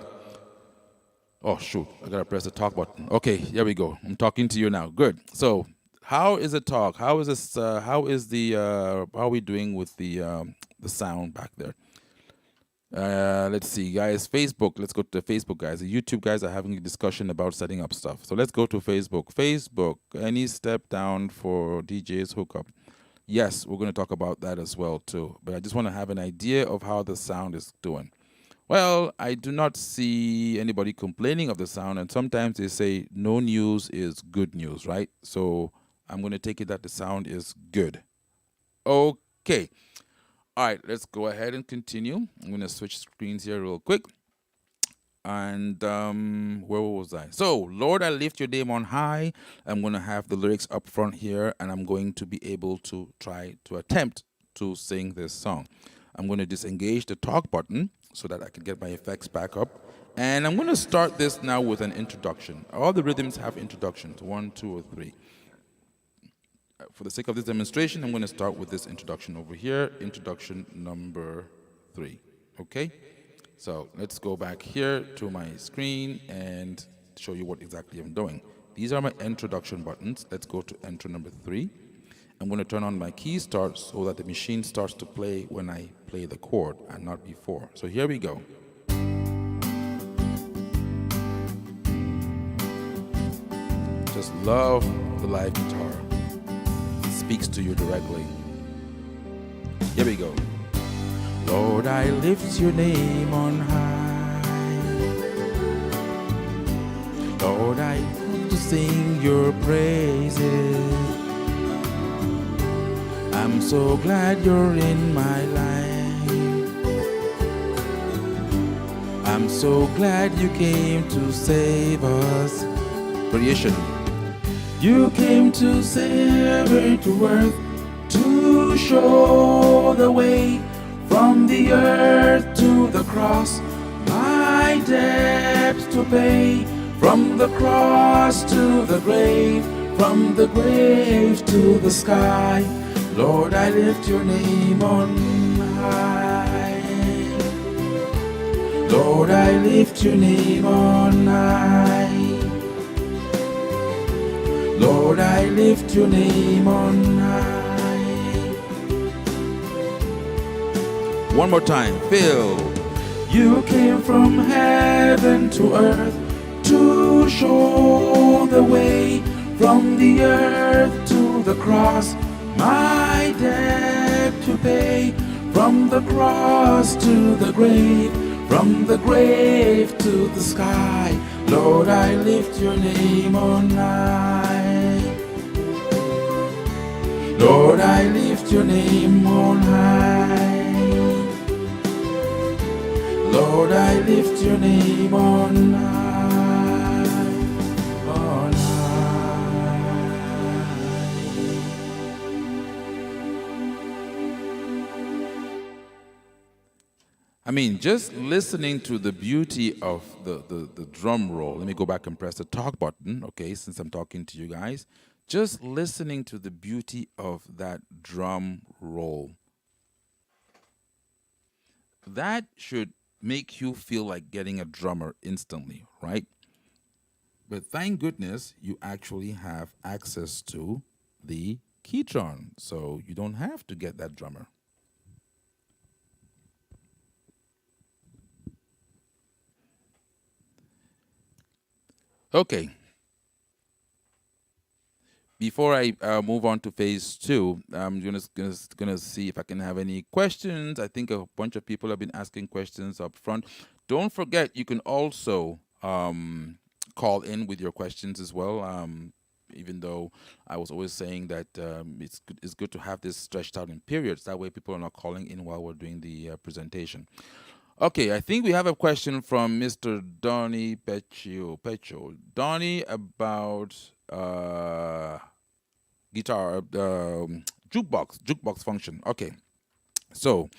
Oh, shoot, I got to press the talk button. Okay, here we go. I'm talking to you now. Good. So how is the talk? How is this? How are we doing with the sound back there? Let's see, guys. Facebook. Let's go to Facebook, guys. The YouTube guys are having a discussion about setting up stuff. So let's go to Facebook. Facebook. Any step down for DJ's hookup? Yes, we're going to talk about that as well too. But I just want to have an idea of how the sound is doing. Well, I do not see anybody complaining of the sound, and sometimes they say no news is good news, right? So I'm going to take it that the sound is good. Okay. All right, let's go ahead and continue. I'm going to switch screens here real quick. And where was I? So, Lord, I lift your name on high. I'm going to have the lyrics up front here, and I'm going to be able to try to attempt to sing this song. I'm going to disengage the talk button so that I can get my effects back up. And I'm going to start this now with an introduction. All the rhythms have introductions, 1, 2, or 3. For the sake of this demonstration, I'm going to start with this introduction over here, introduction number 3. Okay? So let's go back here to my screen and show you what exactly I'm doing. These are my introduction buttons. Let's go to intro number 3. I'm going to turn on my key start so that the machine starts to play when I play the chord and not before. So here we go. Just love the live guitar. It speaks to you directly. Here we go. Lord, I lift your name on high. Lord, I want to sing your praises. I'm so glad you're in my life. I'm so glad you came to save us. Creation. You came to save me to earth, to show the way from the earth to the cross. My debt to pay, from the cross to the grave, from the grave to the sky. Lord, I lift your name on high. Lord, I lift your name on high. Lord, I lift your name on high. One more time, Phil. You came from heaven to earth to show the way from the earth to the cross. My debt to pay, from the cross to the grave, from the grave to the sky. Lord, I lift your name on high. Lord, I lift your name on high. Lord, I lift your name on high. On high. I mean, just listening to the beauty of the drum roll. Let me go back and press the talk button, okay, since I'm talking to you guys. Just listening to the beauty of that drum roll. That should make you feel like getting a drummer instantly, right? But thank goodness you actually have access to the KETRON, so you don't have to get that drummer. Okay. Before I move on to phase 2, I'm gonna see if I can have any questions. I think a bunch of people have been asking questions up front. Don't forget, you can also call in with your questions as well. Even though I was always saying that it's good to have this stretched out in periods. That way, people are not calling in while we're doing the presentation. Okay, I think we have a question from Mr. Donnie Pecho. Donnie, about guitar, jukebox function. Okay, so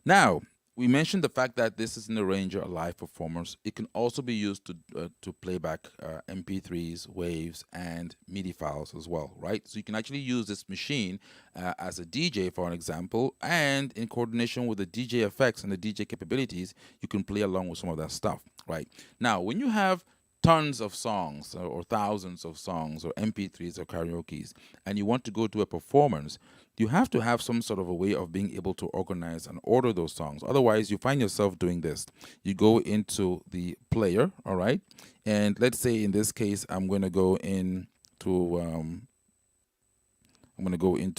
now we mentioned the fact that this is an arranger, a live performance. It can also be used to play back MP3s, waves, and MIDI files as well, right? So you can actually use this machine as a DJ, for an example, and in coordination with the DJ effects and the DJ capabilities, you can play along with some of that stuff, right? Now, when you have tons of songs or thousands of songs or MP3s or karaoke's, and you want to go to a performance, you have to have some sort of a way of being able to organize and order those songs. Otherwise, you find yourself doing this. You go into the player, all right? And let's say in this case, I'm going to go into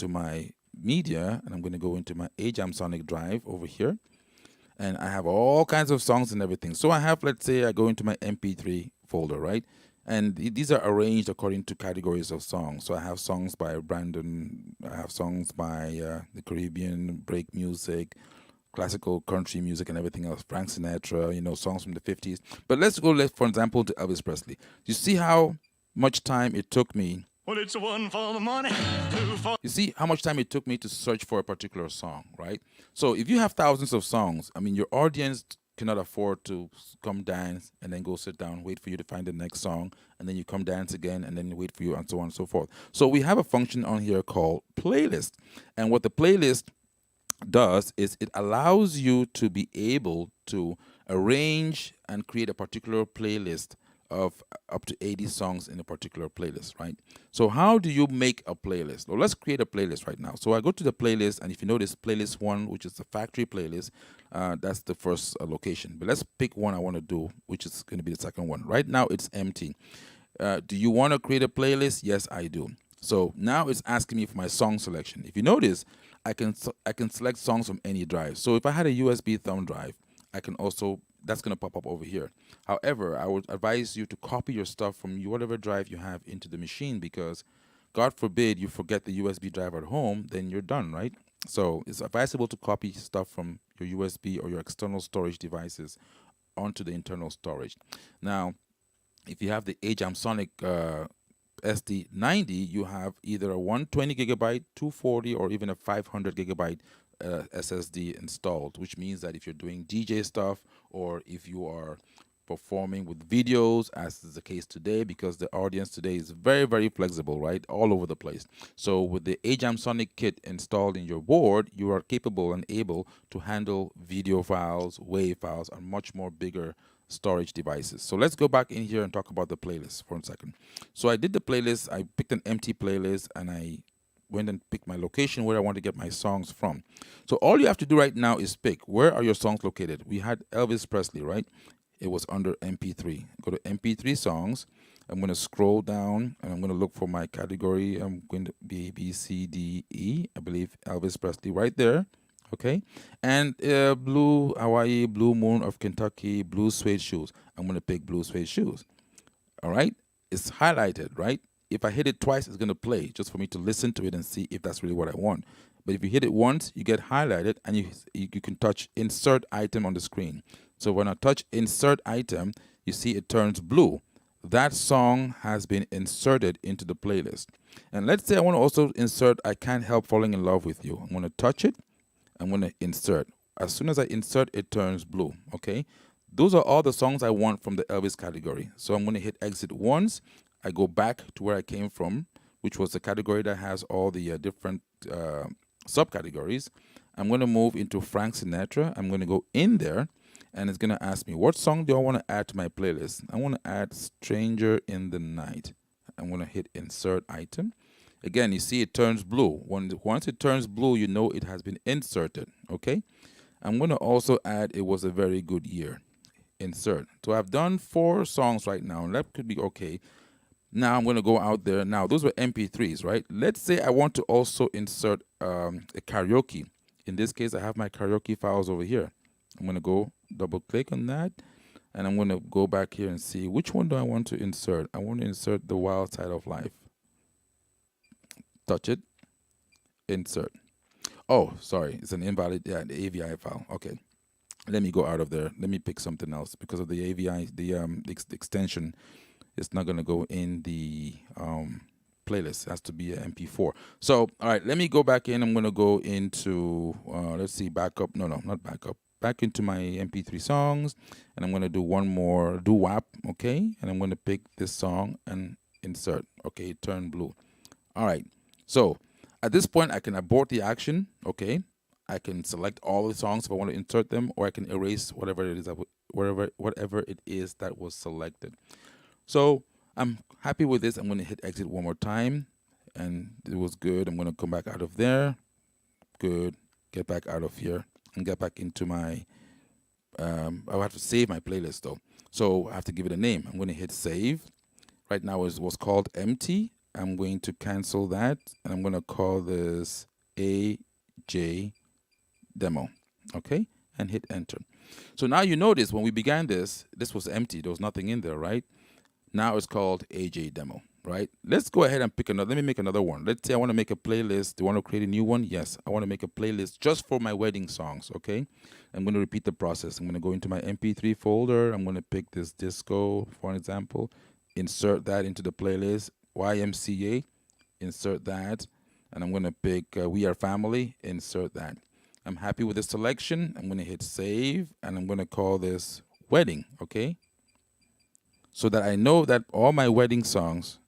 my media, and I'm going to go into my AjamSonic drive over here. And I have all kinds of songs and everything. So I have, let's say I go into my MP3 folder, right? And these are arranged according to categories of songs. So I have songs by Brandon, I have songs by the Caribbean, break music, classical country music and everything else, Frank Sinatra, you know, songs from the 50s. But let's go, for example, to Elvis Presley. You see how much time it took me.
Well, it's one for the money, two for...
You see how much time it took me to search for a particular song, right? So if you have thousands of songs, I mean, your audience cannot afford to come dance and then go sit down, wait for you to find the next song, and then you come dance again, and then wait for you, and so on and so forth. So we have a function on here called playlist. And what the playlist does is it allows you to be able to arrange and create a particular playlist of up to 80 songs in a particular playlist, right? So how do you make a playlist? Well, let's create a playlist right now. So I go to the playlist, and if you notice, playlist 1, which is the factory playlist, that's the first location. But let's pick one I want to do, which is going to be the second one. Right now, it's empty. Do you want to create a playlist? Yes, I do. So now it's asking me for my song selection. If you notice, I can select songs from any drive. So if I had a USB thumb drive, I can also, that's going to pop up over here. However, I would advise you to copy your stuff from whatever drive you have into the machine, because God forbid you forget the USB drive at home, then you're done, right? So it's advisable to copy stuff from your USB or your external storage devices onto the internal storage. Now, if you have the AjamSonic SD9, you have either a 120 gigabyte, 240, or even a 500 gigabyte SSD installed, which means that if you're doing DJ stuff, or if you are performing with videos, as is the case today, because the audience today is very, very flexible, right? All over the place. So with the AjamSonic kit installed in your board, you are capable and able to handle video files, WAV files, and much more bigger storage devices. So let's go back in here and talk about the playlist for a second. So I did the playlist, I picked an empty playlist, and I went and picked my location where I want to get my songs from. So all you have to do right now is pick, where are your songs located? We had Elvis Presley, right? It was under MP3. Go to MP3 songs. I'm going to scroll down, and I'm going to look for my category. I'm going to be B, C, D, E. I believe Elvis Presley right there. Okay. And Blue Hawaii, Blue Moon of Kentucky, Blue Suede Shoes. I'm going to pick Blue Suede Shoes. All right. It's highlighted, right? If I hit it twice, it's going to play just for me to listen to it and see if that's really what I want. But if you hit it once, you get highlighted, and you can touch insert item on the screen. So when I touch insert item, you see it turns blue. That song has been inserted into the playlist. And let's say I want to also insert I Can't Help Falling in Love with You. I'm going to touch it. I'm going to insert. As soon as I insert, it turns blue. Okay. Those are all the songs I want from the Elvis category. So I'm going to hit exit once. I go back to where I came from, which was the category that has all the different subcategories. I'm going to move into Frank Sinatra. I'm going to go in there, and it's going to ask me, what song do I want to add to my playlist? I want to add Stranger in the Night. I'm going to hit insert item. Again, you see it turns blue. Once it turns blue, you know it has been inserted, okay? I'm going to also add It Was a Very Good Year. Insert. So I've done 4 songs right now, and that could be okay. Now I'm going to go out there. Now, those were MP3s, right? Let's say I want to also insert a karaoke. In this case, I have my karaoke files over here. I'm going to go double-click on that, and I'm going to go back here and see which one do I want to insert. I want to insert The Wild Side of Life. Touch it. Insert. Oh, sorry. It's an invalid, the AVI file. Okay. Let me go out of there. Let me pick something else because of the AVI, the extension. It's not going to go in the playlist. It has to be an MP4. So, all right, let me go back in. I'm going to go into, let's see, backup. No, not backup. back into my MP3 songs, and I'm going to do one more doo-wop, okay? And I'm going to pick this song and insert, okay, turn blue. All right, so at this point, I can abort the action, okay? I can select all the songs if I want to insert them, or I can erase whatever it is, whatever it is that was selected. So I'm happy with this. I'm going to hit exit one more time, and it was good. I'm going to come back out of there. Good. Get back out of here and get back into my, I'll have to save my playlist though. So I have to give it a name. I'm going to hit save. Right now it was called empty. I'm going to cancel that, and I'm going to call this AJ demo, okay? And hit enter. So now you notice when we began this was empty. There was nothing in there, right? Now it's called AJ demo, right? Let's go ahead and pick another. Let me make another one. Let's say I want to make a playlist. Do you want to create a new one? Yes, I want to make a playlist just for my wedding songs, okay? I'm going to repeat the process. I'm going to go into my MP3 folder. I'm going to pick this disco, for an example, insert that into the playlist, YMCA, insert that, and I'm going to pick We Are Family, insert that. I'm happy with the selection. I'm going to hit save, and I'm going to call this wedding, okay? So that I know that all my wedding songs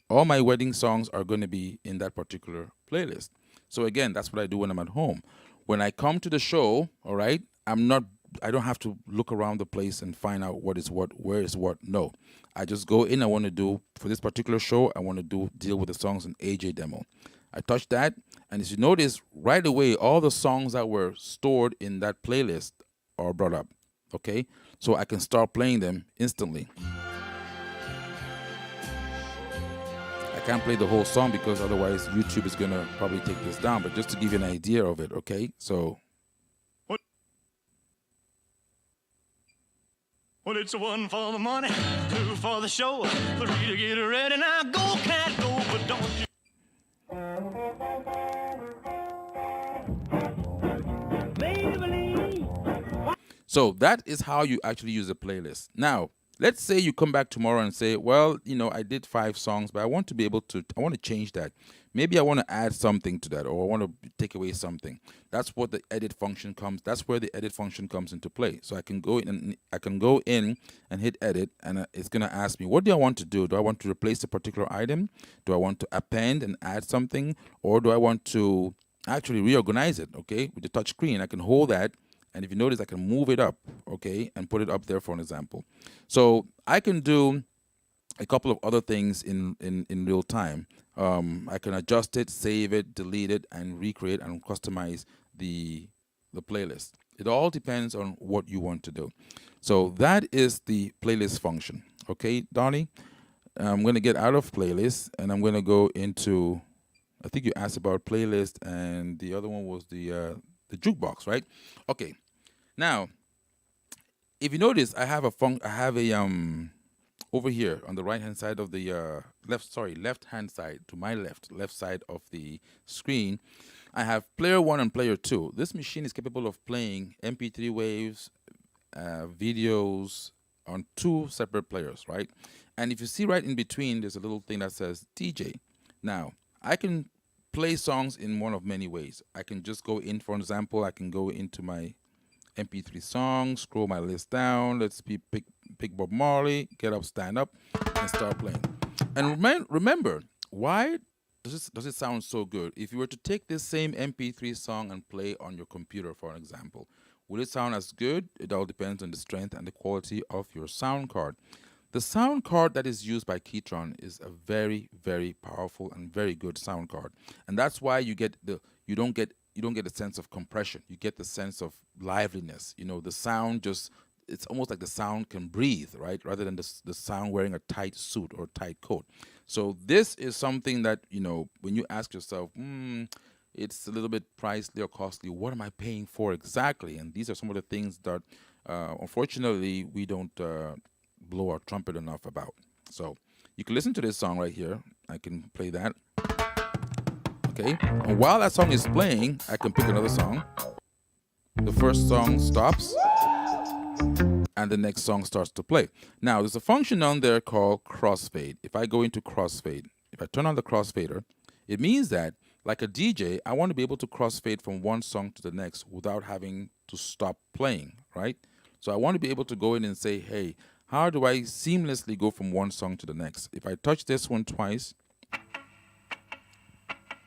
are going to be in that particular playlist. So again, that's what I do when I'm at home. When I come to the show, all right, I don't have to look around the place and find out what is what, where is what. No, I just go in. I want to do, for this particular show, I want to deal with the songs in AJ demo. I touch that, and as you notice, right away, all the songs that were stored in that playlist are brought up, okay? So I can start playing them instantly. I can't play the whole song because otherwise YouTube is going to probably take this down, but just to give you an idea of it, okay? So.
Well, it's one for the money, two for the show, three to get ready. Now go, cat, go, but don't you.
So that is how you actually use a playlist. Now, let's say you come back tomorrow and say, well, you know, I did 5 songs, but I want to be able to, I want to change that. Maybe I want to add something to that, or I want to take away something. That's what the edit function comes. That's where the edit function comes into play. So I can go in and hit edit, and it's going to ask me, what do I want to do? Do I want to replace a particular item? Do I want to append and add something? Or do I want to actually reorganize it? Okay, with the touch screen, I can hold that. And if you notice, I can move it up, okay, and put it up there for an example. So I can do a couple of other things in real time. I can adjust it, save it, delete it, and recreate and customize the playlist. It all depends on what you want to do. So that is the playlist function. Okay, Donnie? I'm going to get out of playlist, and I'm going to go into, I think you asked about playlist, and the other one was the jukebox, right? Okay. Now, if you notice, I have a over here on the right-hand side of the left-hand side to my left side of the screen, I have player 1 and player 2. This machine is capable of playing MP3 waves, videos on 2 separate players, right? And if you see right in between, there's a little thing that says DJ. Now, I can play songs in one of many ways. I can just go in, for example, I can go into my MP3 songs, scroll my list down. Let's pick Bob Marley, get up, stand up, and start playing. And remember, why does it sound so good? If you were to take this same MP3 song and play on your computer, for example, will it sound as good? It all depends on the strength and the quality of your sound card. The sound card that is used by KETRON is a very, very powerful and very good sound card, and that's why you don't get a sense of compression. You get the sense of liveliness. You know, the sound it's almost like the sound can breathe, right? Rather than the sound wearing a tight suit or tight coat. So this is something that, you know, when you ask yourself, it's a little bit pricey or costly, what am I paying for exactly? And these are some of the things that, unfortunately, we don't blow our trumpet enough about. So you can listen to this song right here. I can play that. Okay, and while that song is playing, I can pick another song. The first song stops, and the next song starts to play. Now, there's a function on there called crossfade. If I go into crossfade, if I turn on the crossfader, it means that like a DJ, I want to be able to crossfade from one song to the next without having to stop playing, right? So I want to be able to go in and say, hey, how do I seamlessly go from one song to the next? If I touch this one twice,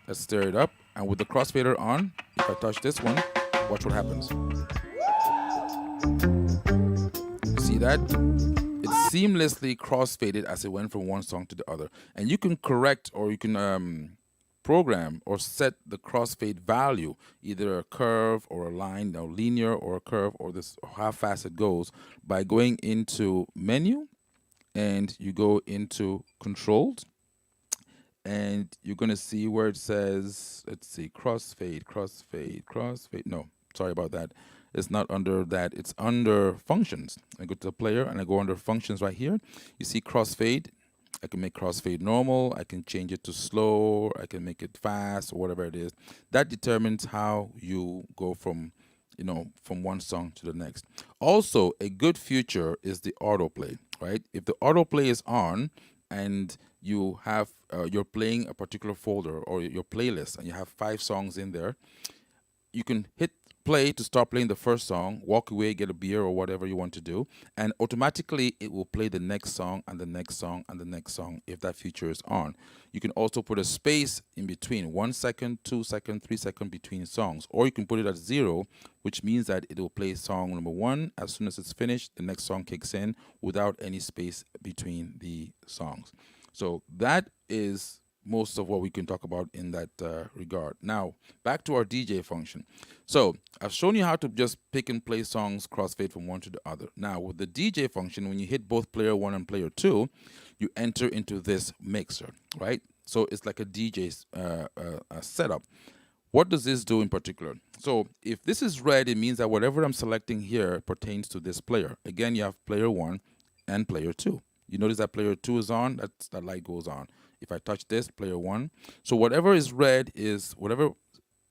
let's stir it up. And with the crossfader on, if I touch this one, watch what happens. See that? It seamlessly crossfaded as it went from one song to the other. And you can correct, or you can program or set the crossfade value, either a curve or a line, linear or a curve, or this how fast it goes, by going into menu, and you go into controls, and you're going to see where it says, let's see, crossfade. No, sorry about that. It's not under that. It's under functions. I go to the player and I go under functions right here. You see crossfade. I can make crossfade normal. I can change it to slow. I can make it fast, or whatever it is. That determines how you go from, from one song to the next. Also, a good feature is the autoplay, right? If the autoplay is on and you have, you're playing a particular folder or your playlist and you have 5 songs in there, you can hit play to start playing the first song, walk away, get a beer or whatever you want to do, and automatically it will play the next song and the next song and the next song if that feature is on. You can also put a space in between, 1 second, 2 seconds, 3 seconds between songs, or you can put it at 0, which means that it will play song number 1. As soon as it's finished, the next song kicks in without any space between the songs. So that is most of what we can talk about in that regard. Now, back to our DJ function. So I've shown you how to just pick and play songs, crossfade from one to the other. Now, with the DJ function, when you hit both player 1 and player 2, you enter into this mixer, right? So it's like a DJ setup. What does this do in particular? So if this is red, it means that whatever I'm selecting here pertains to this player. Again, you have player 1 and player 2. You notice that player 2 is on, that light goes on. If I touch this, player 1. So whatever is red is whatever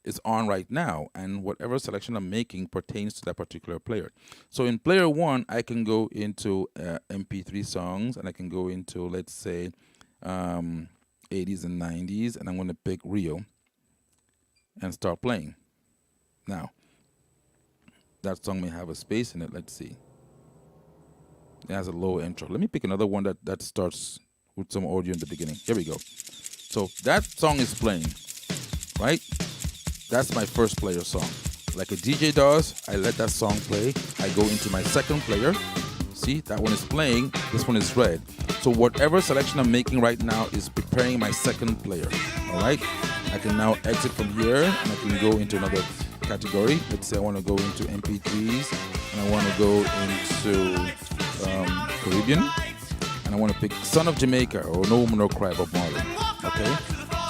is on right now, and whatever selection I'm making pertains to that particular player. So in player 1, I can go into MP3 songs, and I can go into, let's say, 80s and 90s, and I'm going to pick Rio and start playing. Now, that song may have a space in it. Let's see. It has a low intro. Let me pick another one that starts with some audio in the beginning. Here we go. So that song is playing, right? That's my first player song. Like a DJ does, I let that song play. I go into my second player. See, that one is playing. This one is red. So whatever selection I'm making right now is preparing my second player, all right? I can now exit from here, and I can go into another category. Let's say I want to go into MP3s, and I want to go into Caribbean. I want to pick Son of Jamaica or No Woman No Cry Bob Marley. Okay?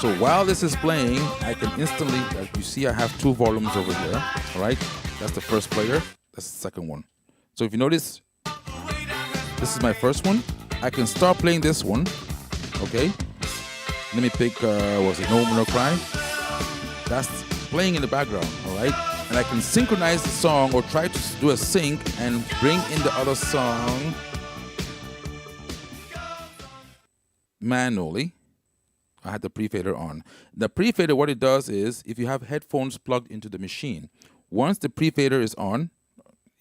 So while this is playing, I can instantly, like you see, I have 2 volumes over here. All right? That's the first player. That's the second one. So if you notice, this is my first one. I can start playing this one. Okay? Let me pick, was it No Woman No Cry? That's playing in the background. All right? And I can synchronize the song or try to do a sync and bring in the other song manually. I had the pre-fader on. The pre-fader, what it does is, if you have headphones plugged into the machine, once the pre-fader is on,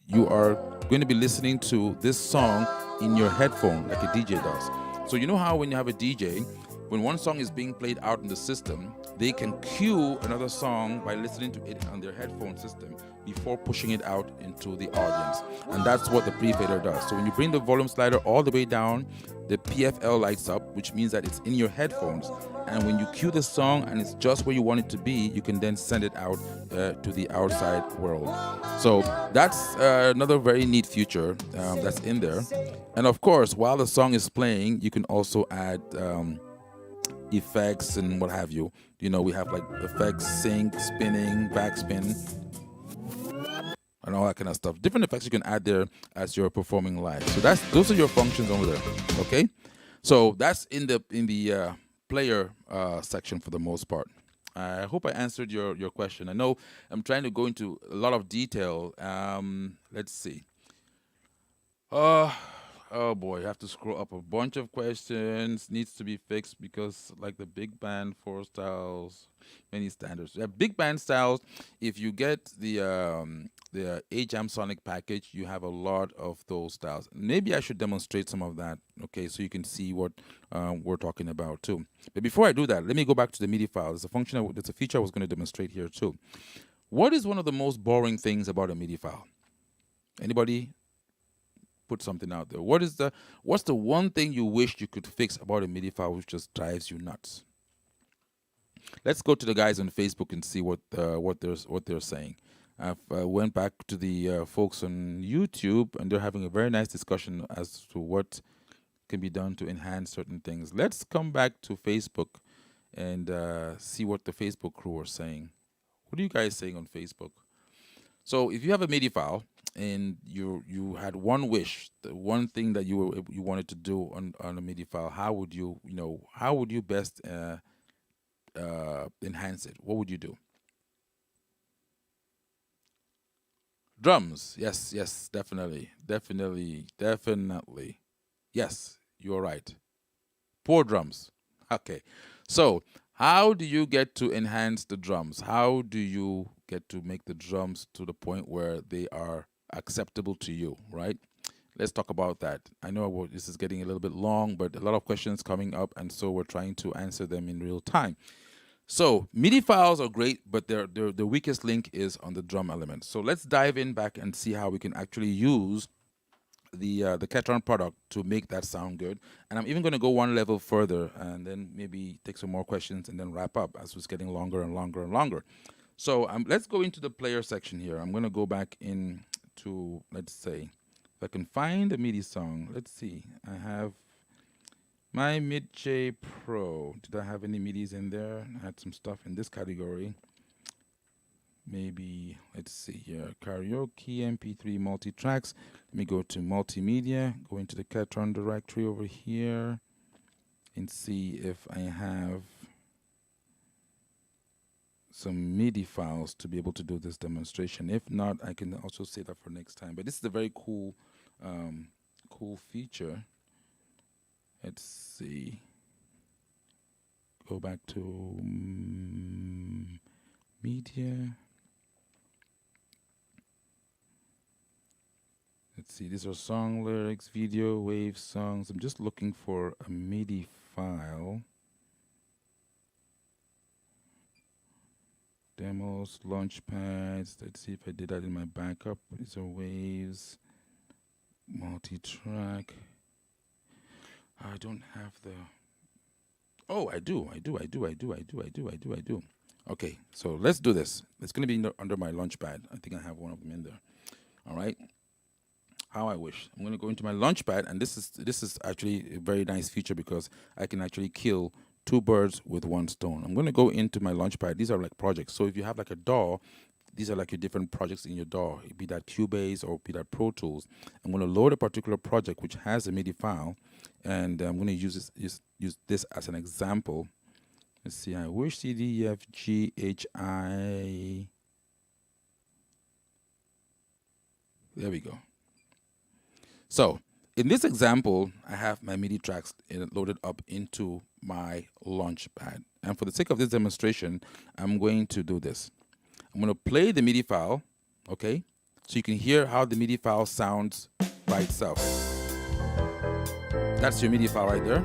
you are going to be listening to this song in your headphone like a DJ does. So you know how when you have a DJ, when one song is being played out in the system, they can cue another song by listening to it on their headphone system before pushing it out into the audience. And that's what the pre-fader does. So when you bring the volume slider all the way down, the PFL lights up, which means that it's in your headphones. And when you cue the song and it's just where you want it to be, you can then send it out to the outside world. So that's another very neat feature that's in there. And of course, while the song is playing, you can also add effects and what have you. You know, we have like effects, sync, spinning, backspin, and all that kind of stuff. Different effects you can add there as you're performing live. So those are your functions over there. Okay, so that's in the player section for the most part. I hope I answered your question. I know I'm trying to go into a lot of detail. Let's see. Oh boy, you have to scroll up a bunch of questions. Needs to be fixed because, like the big band four styles, many standards. Big band styles. If you get the AjamSonic package, you have a lot of those styles. Maybe I should demonstrate some of that. Okay, so you can see what we're talking about too. But before I do that, let me go back to the MIDI file. There's a function. There's a feature I was going to demonstrate here too. What is one of the most boring things about a MIDI file? Anybody? Put something out there. What's the one thing you wish you could fix about a MIDI file which just drives you nuts? Let's go to the guys on Facebook and see what they're saying. I went back to the folks on YouTube, and they're having a very nice discussion as to what can be done to enhance certain things. Let's come back to Facebook and see what the Facebook crew are saying. What are you guys saying on Facebook? So if you have a MIDI file and you had one wish, the one thing that you wanted to do on a MIDI file, how would you best enhance it? What would you do? Drums, yes, definitely. Yes, you're right. Poor drums. Okay, so how do you get to enhance the drums? How do you get to make the drums to the point where they are acceptable to you, right? Let's talk about that. I know this is getting a little bit long, but a lot of questions coming up, and so we're trying to answer them in real time. So MIDI files are great, but the weakest link is on the drum element. So let's dive in back and see how we can actually use the KETRON product to make that sound good. And I'm even going to go one level further and then maybe take some more questions and then wrap up as it's getting longer and longer and longer. So let's go into the player section here. I'm going to go back into, let's say, if I can find a MIDI song. Let's see. I have my MidJ Pro. Did I have any MIDIs in there? I had some stuff in this category. Maybe, let's see here, karaoke, MP3, multi-tracks. Let me go to multimedia, go into the KETRON directory over here and see if I have some MIDI files to be able to do this demonstration. If not, I can also save that for next time. But this is a very cool, cool feature. Let's see. Go back to media. Let's see, these are song lyrics, video, wave songs. I'm just looking for a MIDI file. Demos, launchpads. Let's see if I did that in my backup. These are waves, multi-track. I don't have the. Oh, I do. Okay, so let's do this. It's going to be under my launchpad. I think I have one of them in there. All right. How I wish. I'm going to go into my launchpad, and this is actually a very nice feature because I can actually kill two birds with one stone. I'm going to go into my launchpad. These are like projects. So if you have like a DAW, these are like your different projects in your DAW, be that Cubase or be that Pro Tools. I'm going to load a particular project which has a MIDI file, and I'm going to use this as an example. Let's see. I wish C, D, E, F, G, H, I. There we go. So in this example, I have my MIDI tracks loaded up into my launchpad. And for the sake of this demonstration, I'm going to do this. I'm going to play the MIDI file, okay? So you can hear how the MIDI file sounds by itself. That's your MIDI file right there.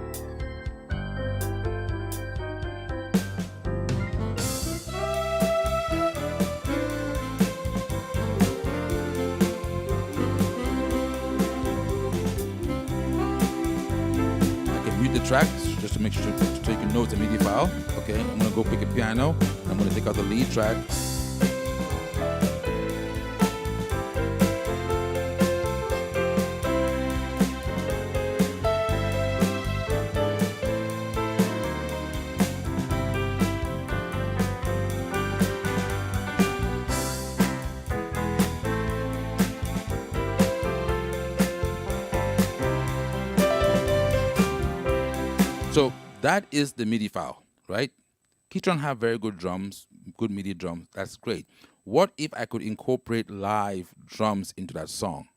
The track just to make sure so you can know it's a MIDI file. Okay, I'm gonna go pick a piano. I'm gonna take out the lead track. So that is the MIDI file, right? KETRON have very good drums, good MIDI drums. That's great. What if I could incorporate live drums into that song?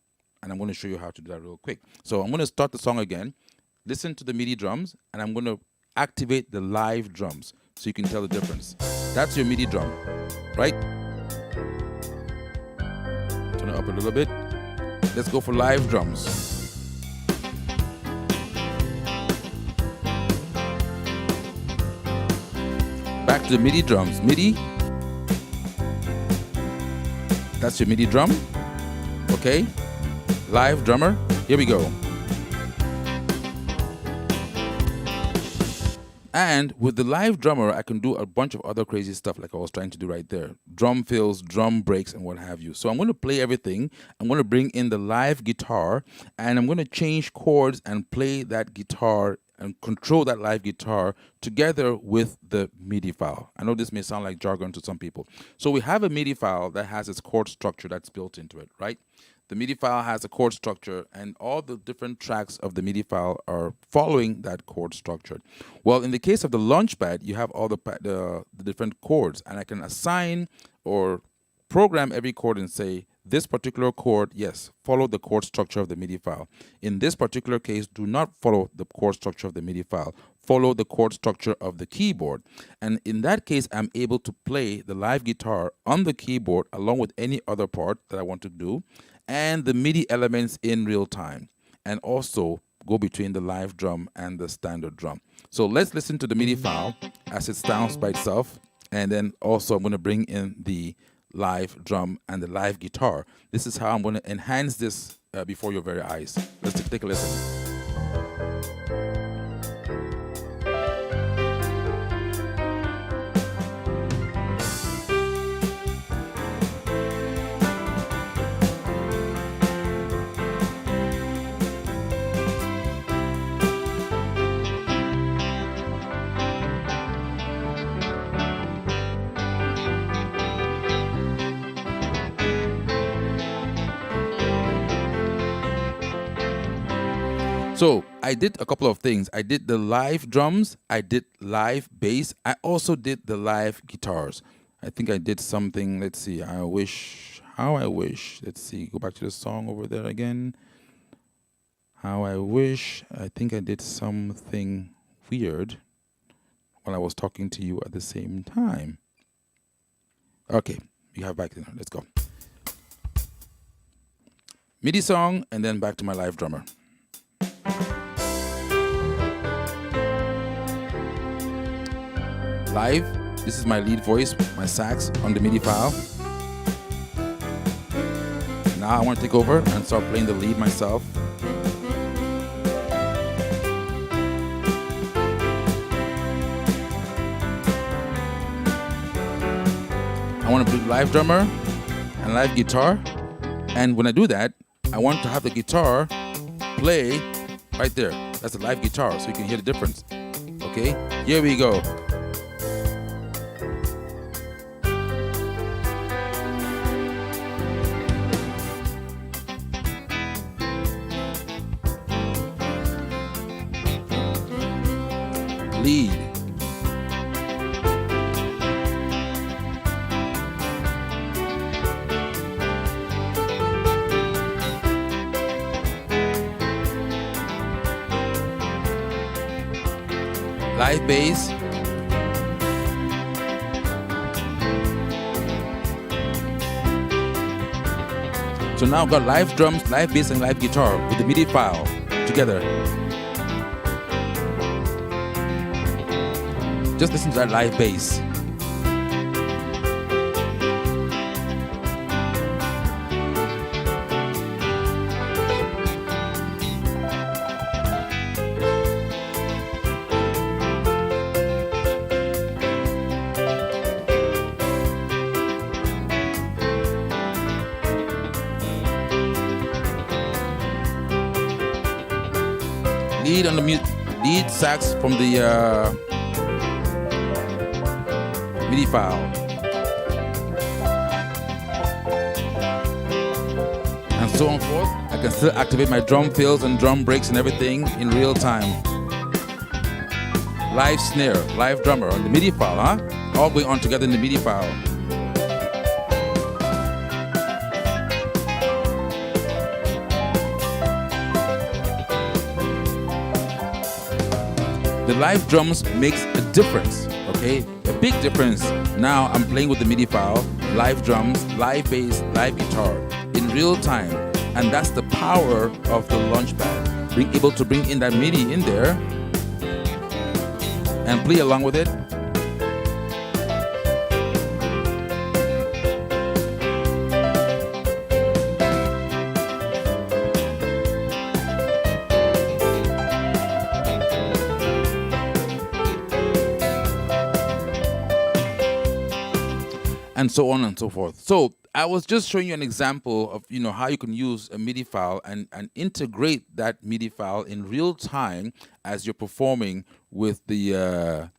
and I'm going to show you how to do that real quick. So I'm going to start the song again, listen to the MIDI drums, and I'm going to activate the live drums so you can tell the difference. That's your MIDI drum, right? Turn it up a little bit. Let's go for live drums. Back to the MIDI drums. MIDI. That's your MIDI drum. Okay. Live drummer. Here we go. And with the live drummer, I can do a bunch of other crazy stuff like I was trying to do right there. Drum fills, drum breaks, and what have you. So I'm going to play everything. I'm going to bring in the live guitar, and I'm going to change chords and play that guitar and control that live guitar together with the MIDI file. I know this may sound like jargon to some people. So we have a MIDI file that has its chord structure that's built into it, right? The MIDI file has a chord structure, and all the different tracks of the MIDI file are following that chord structure. Well, in the case of the Launchpad, you have all the different chords, and I can assign or program every chord and say, this particular chord, yes, follow the chord structure of the MIDI file. In this particular case, do not follow the chord structure of the MIDI file. Follow the chord structure of the keyboard. And in that case, I'm able to play the live guitar on the keyboard along with any other part that I want to do, and the MIDI elements in real time, and also go between the live drum and the standard drum. So let's listen to the MIDI file as it sounds by itself, and then also I'm going to bring in the live drum and the live guitar. This is how I'm going to enhance this before your very eyes. Let's take a listen. So I did a couple of things. I did the live drums. I did live bass. I also did the live guitars. I think I did something. Let's see. I wish. How I wish. Let's see. Go back to the song over there again. How I wish. I think I did something weird while I was talking to you at the same time. Okay. You have back there. Let's go. MIDI song and then back to my live drummer. Live, this is my lead voice, my sax on the MIDI file. Now I want to take over and start playing the lead myself. I want to play live drummer and live guitar. And when I do that, I want to have the guitar play right there. That's a live guitar, so you can hear the difference. Okay, here we go. Lead. Live bass. So now I've got live drums, live bass, and live guitar with the MIDI file together. Just listen to that live bass. Lead on the lead sax from the MIDI file. And so on forth. I can still activate my drum fills and drum breaks and everything in real time. Live snare, live drummer on the MIDI file, huh? All going on together in the MIDI file. live drums makes a difference, okay? A big difference. Now I'm playing with the MIDI file, live drums, live bass, live guitar in real time. And that's the power of the Launchpad. Being able to bring in that MIDI in there and play along with it. And so on and so forth. So I was just showing you an example of how you can use a MIDI file and integrate that MIDI file in real time as you're performing with the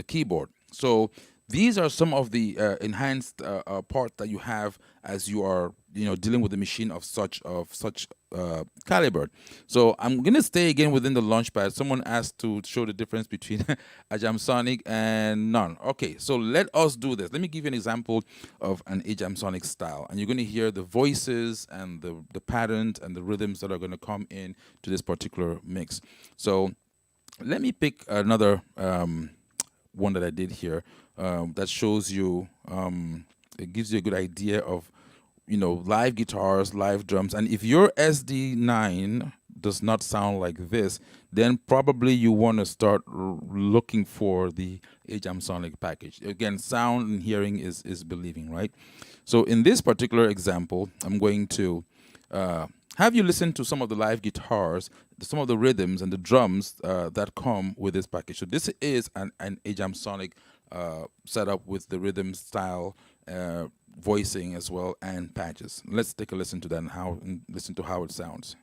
keyboard. So these are some of the enhanced parts that you have as you are dealing with a machine of such caliber. So I'm gonna stay again within the Launchpad. Someone asked to show the difference between AjamSonic and none. Okay, so let us do this. Let me give you an example of an AjamSonic style, and you're gonna hear the voices and the patterns and the rhythms that are gonna come in to this particular mix. So let me pick another one that I did here that shows you, it gives you a good idea of live guitars, live drums. And if your SD9 does not sound like this, then probably you want to start looking for the AjamSonic package. Again, sound and hearing is believing, right? So in this particular example, I'm going to have you listen to some of the live guitars, some of the rhythms and the drums that come with this package. So this is an AjamSonic setup with the rhythm style, voicing as well, and patches. Let's take a listen to that and listen to how it sounds.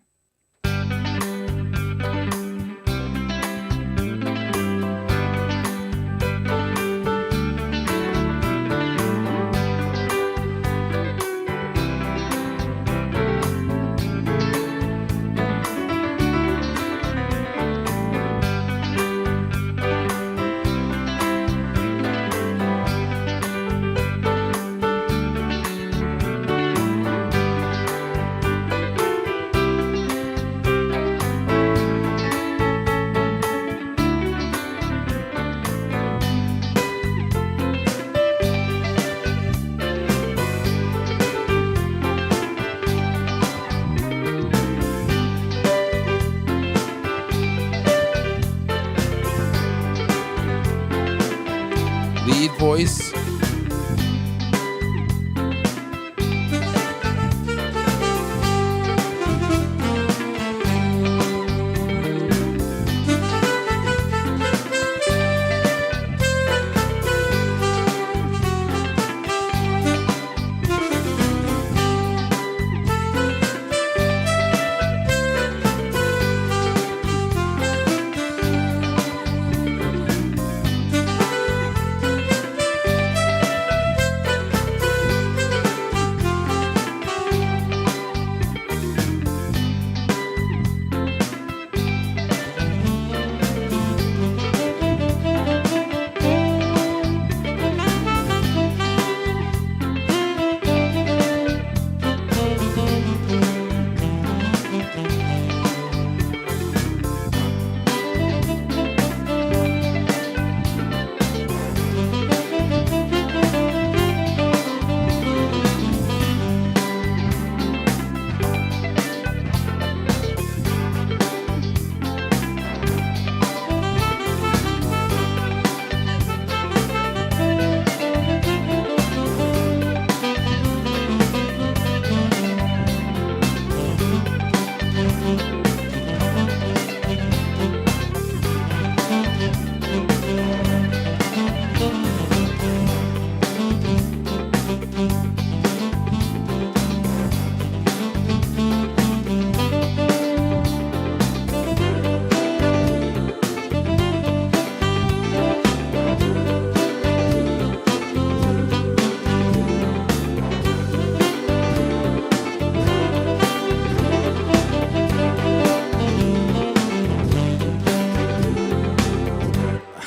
Lead voice.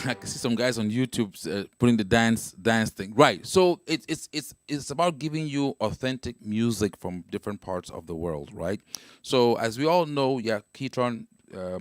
I can see some guys on YouTube putting the dance thing. Right. So it's about giving you authentic music from different parts of the world, right? So as we all know, yeah, KETRON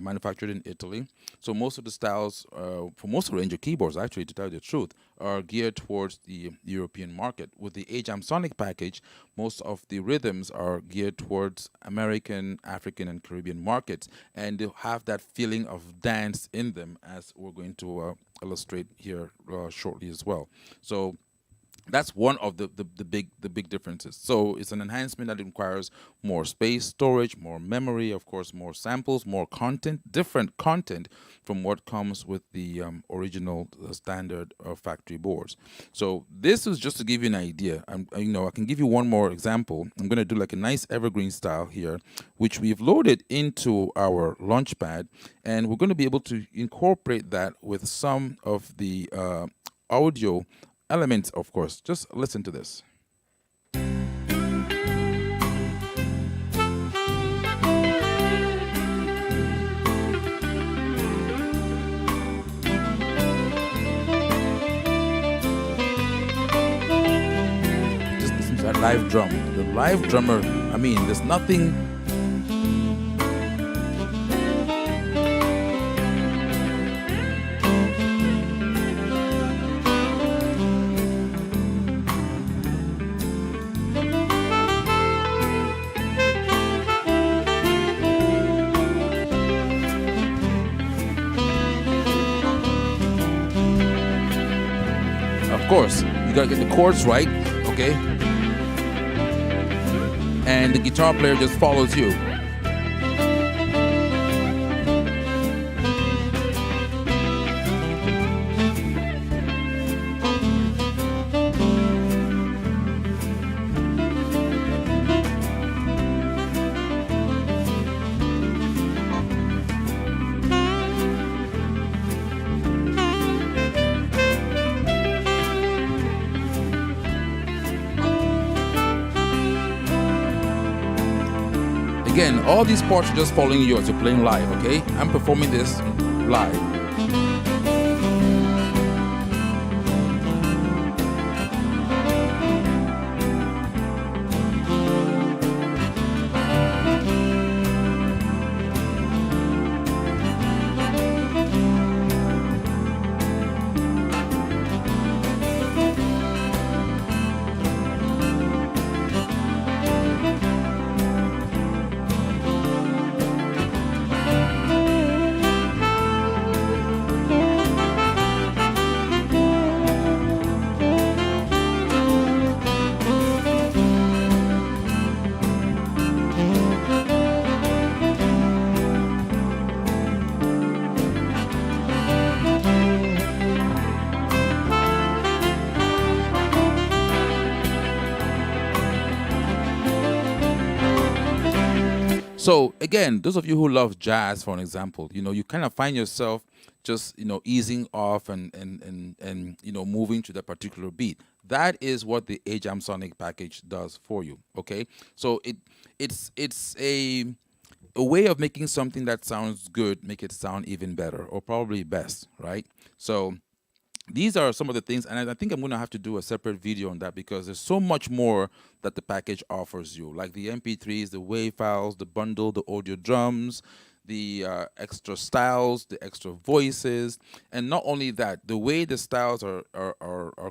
manufactured in Italy. So most of the styles, for most of the range of keyboards, actually, to tell you the truth, are geared towards the European market. With the AjamSonic package, most of the rhythms are geared towards American, African, and Caribbean markets, and they have that feeling of dance in them, as we're going to illustrate here shortly as well. So that's one of the big differences. So it's an enhancement that requires more space, storage, more memory, of course, more samples, more content, different content from what comes with the original standard factory boards. So this is just to give you an idea. I can give you one more example. I'm going to do like a nice evergreen style here, which we've loaded into our Launchpad, and we're going to be able to incorporate that with some of the audio elements, of course. Just listen to this. Just listen to that live drum. The live drummer, I mean, there's nothing. Of course, you gotta get the chords right, okay? And the guitar player just follows you. Again, all these parts are just following you as you're playing live, okay? I'm performing this live. So again, those of you who love jazz, for an example, you kind of find yourself just, easing off and moving to that particular beat. That is what the AjamSonic package does for you, okay? So it's a way of making something that sounds good, make it sound even better, or probably best, right? So these are some of the things, and I think I'm going to have to do a separate video on that because there's so much more that the package offers you, like the MP3s, the WAV files, the bundle, the audio drums, the extra styles, the extra voices, and not only that, the way the styles are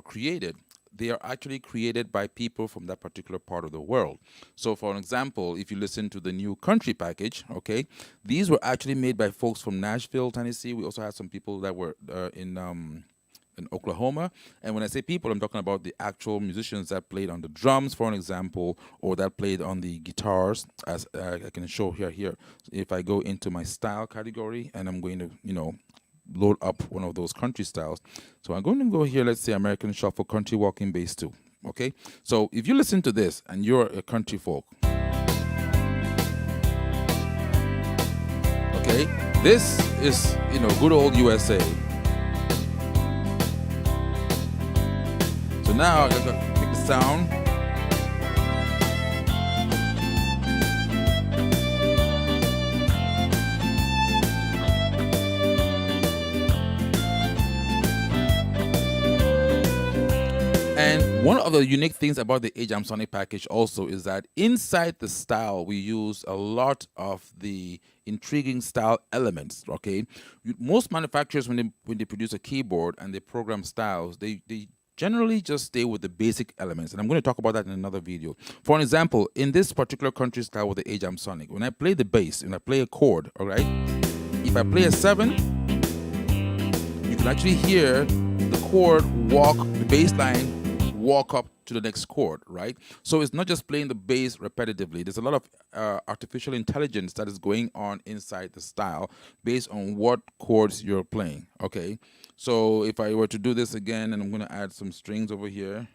created, they are actually created by people from that particular part of the world. So for an example, if you listen to the new country package, okay, these were actually made by folks from Nashville, Tennessee. We also had some people that were in Oklahoma. And when I say people, I'm talking about the actual musicians that played on the drums, for an example, or that played on the guitars, as I can show here. If I go into my style category and I'm going to, load up one of those country styles. So I'm going to go here, let's say American Shuffle Country Walking Bass 2. Okay? So if you listen to this and you're a country folk, okay, this is, good old USA. So now I gotta make the sound. And one of the unique things about the AjamSonic package also is that inside the style, we use a lot of the intriguing style elements, okay? Most manufacturers, when they produce a keyboard and they program styles, they generally just stay with the basic elements. And I'm going to talk about that in another video. For an example, in this particular country style with the AjamSonic, when I play the bass, when I play a chord, all right, if I play a 7, you can actually hear the chord walk, the bass line walk up to the next chord, right? So it's not just playing the bass repetitively. There's a lot of artificial intelligence that is going on inside the style based on what chords you're playing, okay? So if I were to do this again, and I'm going to add some strings over here.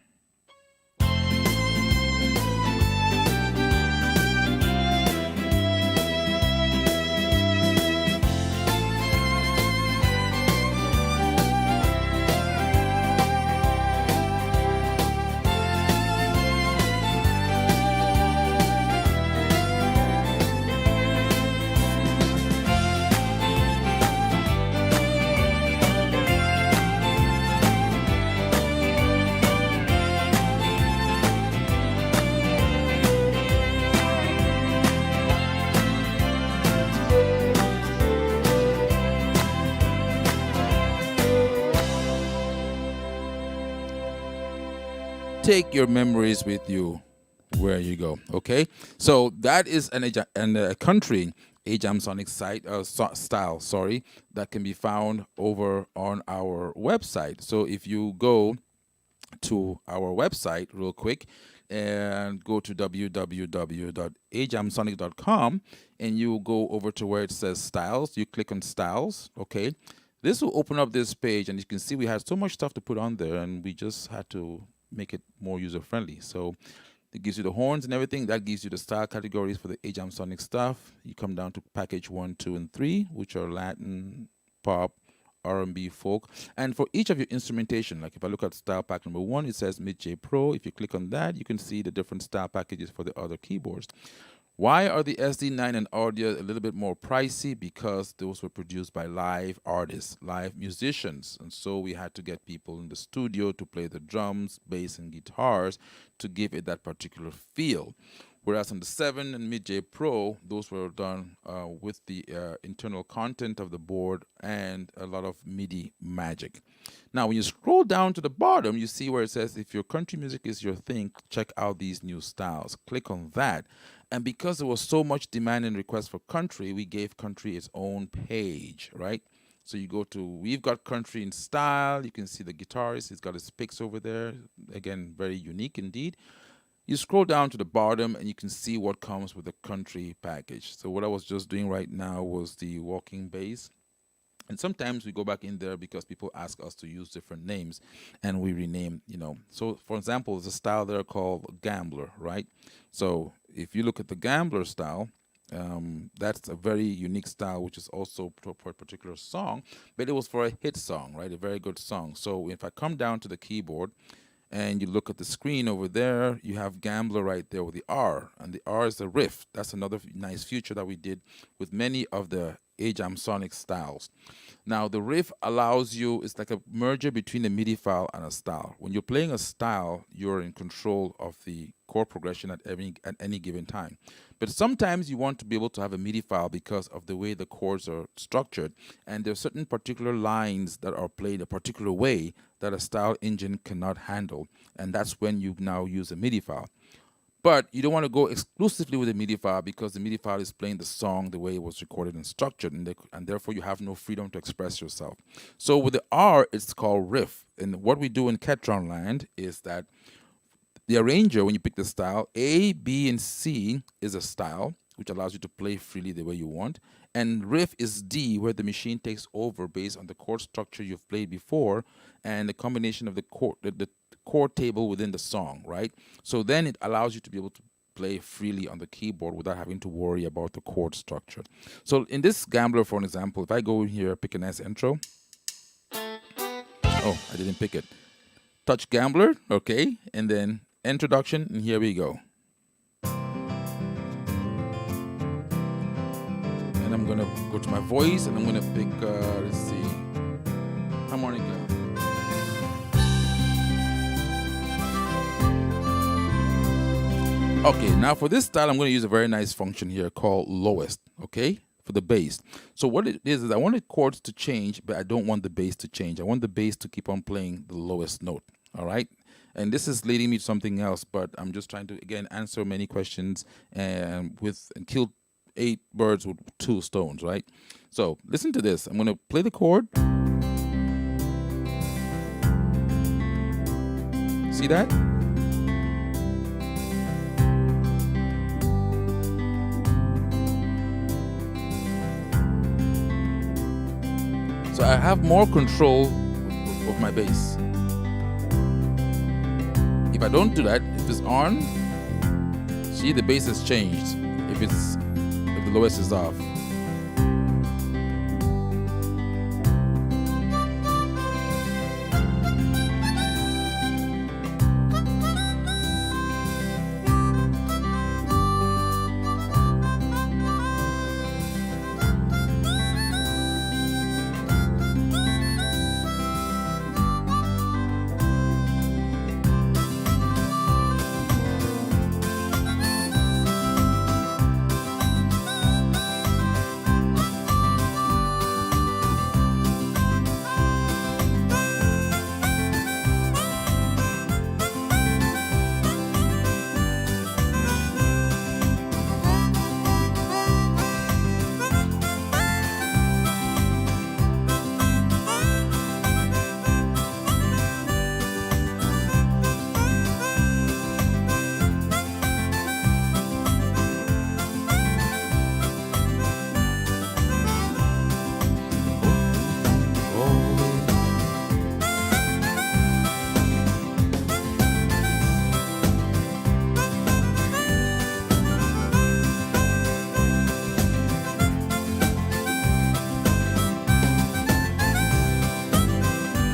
Take your memories with you where you go, okay? So that is a country AjamSonic style, that can be found over on our website. So if you go to our website real quick and go to www.ajamsonic.com, and you go over to where it says styles, you click on styles, okay? This will open up this page, and you can see we had so much stuff to put on there, and we just had to make it more user-friendly. So it gives you the horns and everything. That gives you the style categories for the AjamSonic stuff. You come down to package 1, 2, and 3, which are Latin, pop, R&B, folk. And for each of your instrumentation, like if I look at style pack number 1, it says Mid-J Pro. If you click on that, you can see the different style packages for the other keyboards. Why are the SD9 and Audio a little bit more pricey? Because those were produced by live artists, live musicians. And so we had to get people in the studio to play the drums, bass, and guitars to give it that particular feel. Whereas on the 7 and Mid-J Pro, those were done with the internal content of the board and a lot of MIDI magic. Now, when you scroll down to the bottom, you see where it says, if your country music is your thing, check out these new styles. Click on that. And because there was so much demand and request for country, we gave country its own page, right? So you go to, we've got country in style. You can see the guitarist. He's got his picks over there. Again, very unique indeed. You scroll down to the bottom and you can see what comes with the country package. So what I was just doing right now was the walking bass. And sometimes we go back in there because people ask us to use different names and we rename, you know. So for example, there's a style there called Gambler, right? So if you look at the Gambler style, that's a very unique style, which is also for a particular song, but it was for a hit song, right? A very good song. So if I come down to the keyboard and you look at the screen over there, you have Gambler right there with the R, and the R is the riff. That's another nice feature that we did with many of the AjamSonic styles. Now, the riff allows you, it's like a merger between a MIDI file and a style. When you're playing a style, you're in control of the chord progression at any given time. But sometimes you want to be able to have a MIDI file because of the way the chords are structured. And there are certain particular lines that are played a particular way that a style engine cannot handle. And that's when you now use a MIDI file. But you don't want to go exclusively with the MIDI file because the MIDI file is playing the song the way it was recorded and structured, and therefore you have no freedom to express yourself. So with the R, it's called riff. And what we do in KETRON land is that the arranger, when you pick the style, A, B, and C is a style, which allows you to play freely the way you want. And riff is D, where the machine takes over based on the chord structure you've played before and the combination of the chord table within the song, right? So then it allows you to be able to play freely on the keyboard without having to worry about the chord structure. So in this Gambler, for an example, if I go in here, pick a nice intro. Oh, I didn't pick it. Touch Gambler, okay, and then introduction, and here we go. And I'm gonna go to my voice, and I'm gonna pick, let's see, harmonica. Okay, now for this style, I'm going to use a very nice function here called lowest, okay? for the bass. So what it is I want the chords to change, but I don't want the bass to change. I want the bass to keep on playing the lowest note, all right? And this is leading me to something else, but I'm just trying to, again, answer many questions and kill 8 birds with 2 stones, right? So listen to this. I'm going to play the chord. See that? So I have more control of my bass. If I don't do that, if it's on, see, the bass has changed. If the lowest is off.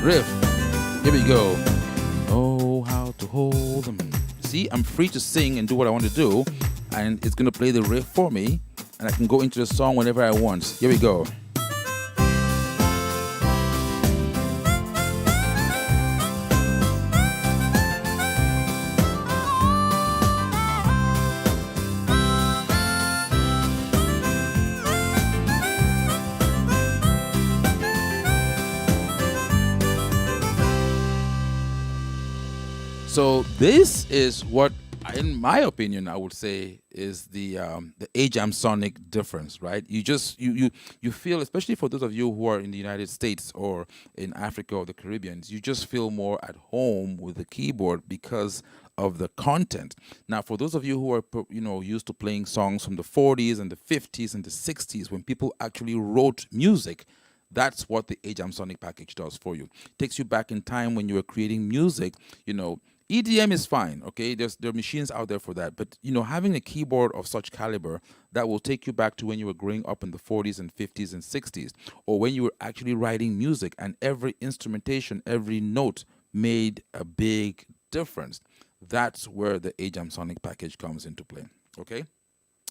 Riff. Here we go. Oh, how to hold them. See, I'm free to sing and do what I want to do, and it's going to play the riff for me, and I can go into the song whenever I want. Here we go. So this is what, in my opinion, I would say is the AjamSonic difference, right? You feel, especially for those of you who are in the United States or in Africa or the Caribbean, you just feel more at home with the keyboard because of the content. Now, for those of you who are used to playing songs from the 40s and the 50s and the 60s, when people actually wrote music, that's what the AjamSonic package does for you. It takes you back in time when you were creating music. EDM is fine, okay? There are machines out there for that. But, having a keyboard of such caliber, that will take you back to when you were growing up in the 40s and 50s and 60s, or when you were actually writing music and every instrumentation, every note made a big difference. That's where the AjamSonic package comes into play, okay?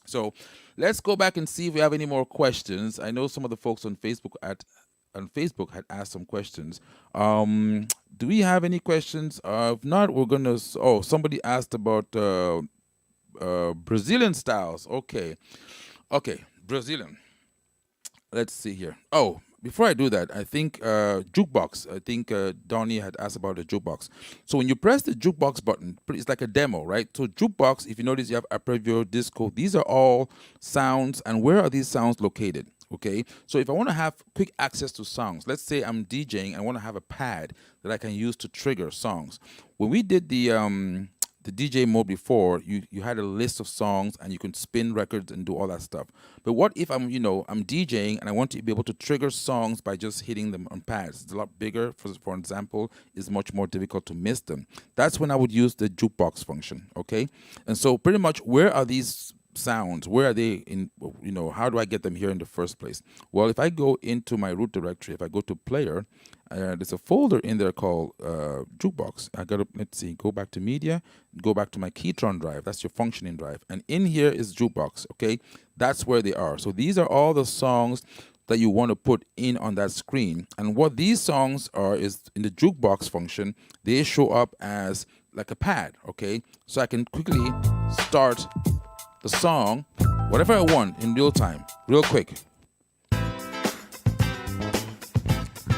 So let's go back and see if we have any more questions. I know some of the folks on Facebook had asked some questions. Do we have any questions? If not, we're gonna. Oh, somebody asked about Brazilian styles. Okay, Brazilian. Let's see here. Oh, before I do that, I think jukebox. I think Donnie had asked about the jukebox. So when you press the jukebox button, it's like a demo, right? So jukebox, if you notice, you have Apervio, Disco. These are all sounds. And where are these sounds located? Okay, so if I want to have quick access to songs, let's say I'm DJing, I want to have a pad that I can use to trigger songs. When we did the DJ mode before, you had a list of songs and you can spin records and do all that stuff. But what if I'm DJing and I want to be able to trigger songs by just hitting them on pads? It's a lot bigger. For example, it's much more difficult to miss them. That's when I would use the jukebox function. Okay, and so pretty much, where are these sounds? Where are they in, how do I get them here in the first place? Well, if I go into my root directory, if I go to player, there's a folder in there called jukebox. Let's see, go back to media, go back to my KETRON drive. That's your functioning drive. And in here is jukebox, okay? That's where they are. So these are all the songs that you want to put in on that screen. And what these songs are is, in the jukebox function, they show up as like a pad, okay? So I can quickly start the song, whatever I want, in real time, real quick.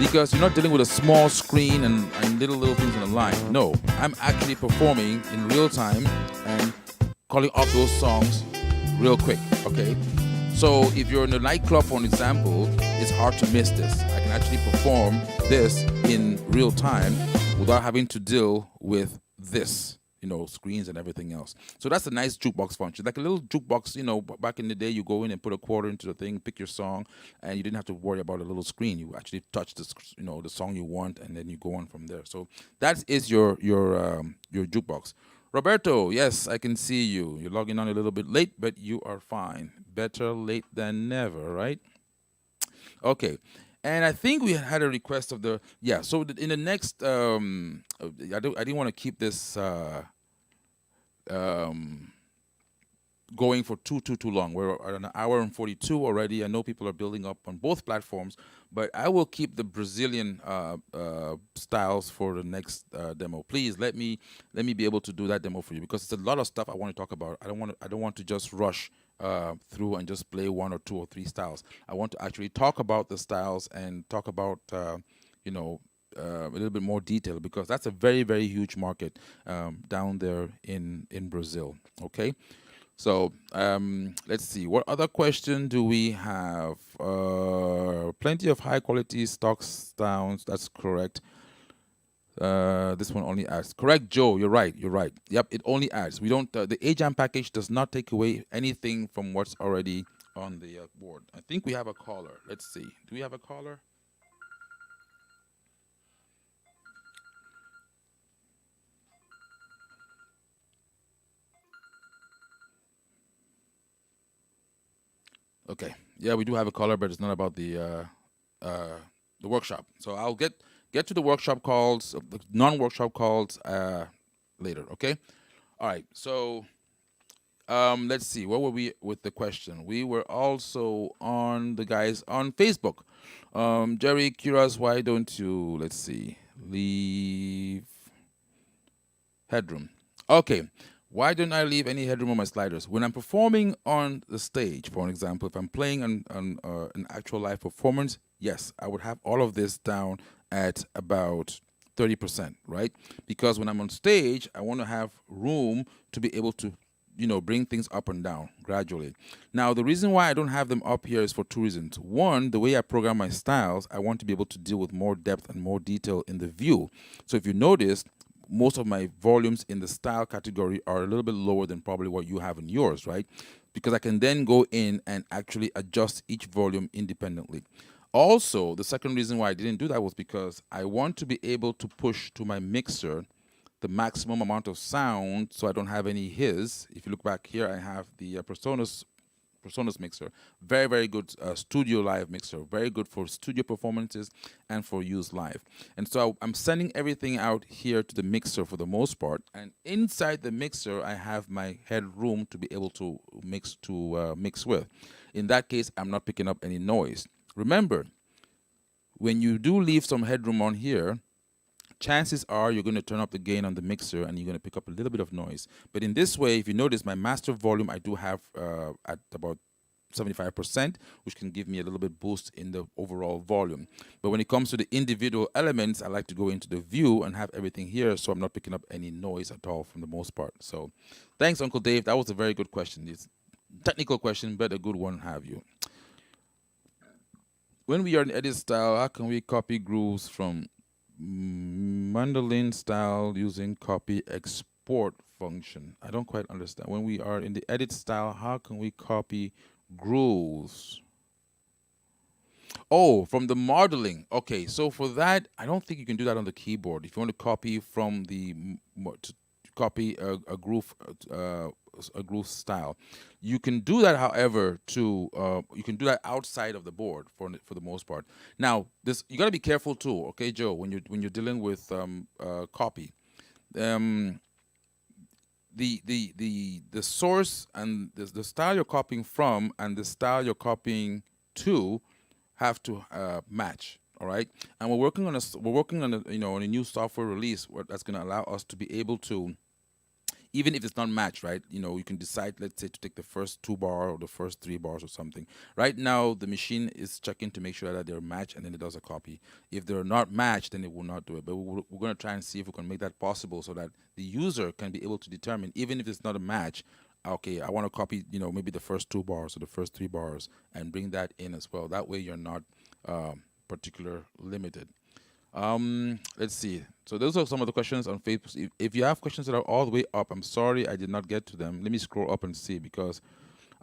because you're not dealing with a small screen and little things on the line. No, I'm actually performing in real time and calling up those songs real quick, okay? So if you're in a nightclub, for an example, it's hard to miss this. I can actually perform this in real time without having to deal with this, you know, screens and everything else. So that's a nice jukebox function. Like a little jukebox, you know, back in the day, you go in and put a quarter into the thing, pick your song, and you didn't have to worry about a little screen. You actually touch the, you know, the song you want, and then you go on from there. So that is your jukebox. Roberto, yes, I can see you. You're logging on a little bit late, but you are fine. Better late than never, right? Okay. And I think we had a request of the, yeah, so in the next, I didn't want to keep this going for too long. We're at an hour and 42 already. I know people are building up on both platforms, but I will keep the Brazilian styles for the next demo. Please let me be able to do that demo for you, because it's a lot of stuff I want to talk about. I don't want to just rush through and just play 1 or 2 or 3 styles. I want to actually talk about the styles and talk about you know, a little bit more detail, because that's a very, very huge market down there in Brazil. Okay, so let's see, what other question do we have? Plenty of high quality stock sounds. That's correct. This one only adds. Correct, Joe. You're right. You're right. Yep, it only adds. We don't. The Ajam package does not take away anything from what's already on the board. I think we have a caller. Let's see. Do we have a caller? Okay. Yeah, we do have a caller, but it's not about the workshop. So I'll get to the workshop calls, the non-workshop calls later. Okay. All right. So let's see. Where were we with the question? We were also on the guys on Facebook. Jerry, curious, why don't you? Let's see. Leave headroom. Okay. Why don't I leave any headroom on my sliders? When I'm performing on the stage, for an example, if I'm playing on an actual live performance, yes, I would have all of this down at about 30%, right? Because when I'm on stage, I want to have room to be able to, you know, bring things up and down gradually. Now, the reason why I don't have them up here is for 2 reasons. One, the way I program my styles, I want to be able to deal with more depth and more detail in the view. So if you notice, most of my volumes in the style category are a little bit lower than probably what you have in yours, right? Because I can then go in and actually adjust each volume independently. Also, the second reason why I didn't do that was because I want to be able to push to my mixer the maximum amount of sound so I don't have any hiss. If you look back here, I have the Personas mixer. Very, very good studio live mixer. Very good for studio performances and for use live. And so I'm sending everything out here to the mixer for the most part. And inside the mixer, I have my headroom to be able to mix with. In that case, I'm not picking up any noise. Remember, when you do leave some headroom on here, chances are you're going to turn up the gain on the mixer and you're going to pick up a little bit of noise. But in this way, if you notice, my master volume I do have at about 75%, which can give me a little bit boost in the overall volume. But when it comes to the individual elements, I like to go into the view and have everything here so I'm not picking up any noise at all from the most part. So thanks, Uncle Dave. That was a very good question. It's a technical question, but a good one have you. When we are in edit style, how can we copy grooves from mandolin style using copy export function? I don't quite understand. When we are in the edit style, how can we copy grooves? Oh, from the modeling. Okay, so for that, I don't think you can do that on the keyboard. If you want to copy from the copy a groove style, you can do that. However, you can do that outside of the board for the most part. Now, this you got to be careful too. Okay, Joe, when you're dealing with copy, the source and the style you're copying from and the style you're copying to have to match. All right, and we're working on a on a new software release that's going to allow us to be able to even if it's not matched, right? You know, you can decide, let's say, to take the first 2 bar or the first 3 bars or something. Right now, the machine is checking to make sure that they're matched, and then it does a copy. If they're not matched, then it will not do it. But we're going to try and see if we can make that possible so that the user can be able to determine, even if it's not a match, okay, I want to copy, you know, maybe the first 2 bars or the first 3 bars and bring that in as well. That way you're not particular limited. Let's see. So those are some of the questions on Facebook. If you have questions that are all the way up, I'm sorry I did not get to them. Let me scroll up and see, because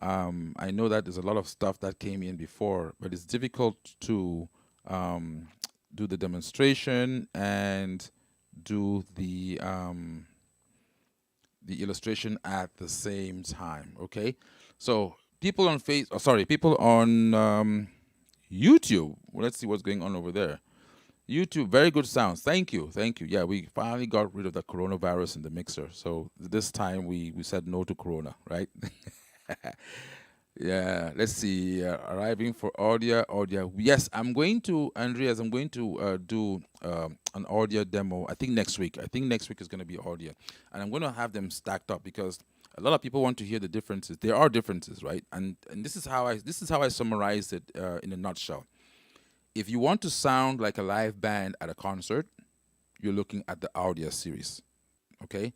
I know that there's a lot of stuff that came in before, but it's difficult to do the demonstration and do the illustration at the same time. Okay, so people on people on YouTube. Well, let's see what's going on over there. YouTube, very good sounds. Thank you, thank you. Yeah, we finally got rid of the coronavirus in the mixer. So this time we said no to corona, right? Yeah, let's see. Arriving for audio. Yes, I'm going to, Andreas, I'm going to do an audio demo. I think next week. Is going to be audio, and I'm going to have them stacked up because a lot of people want to hear the differences. There are differences, right? And this is how I summarize it in a nutshell. If you want to sound like a live band at a concert, you're looking at the audio series, okay?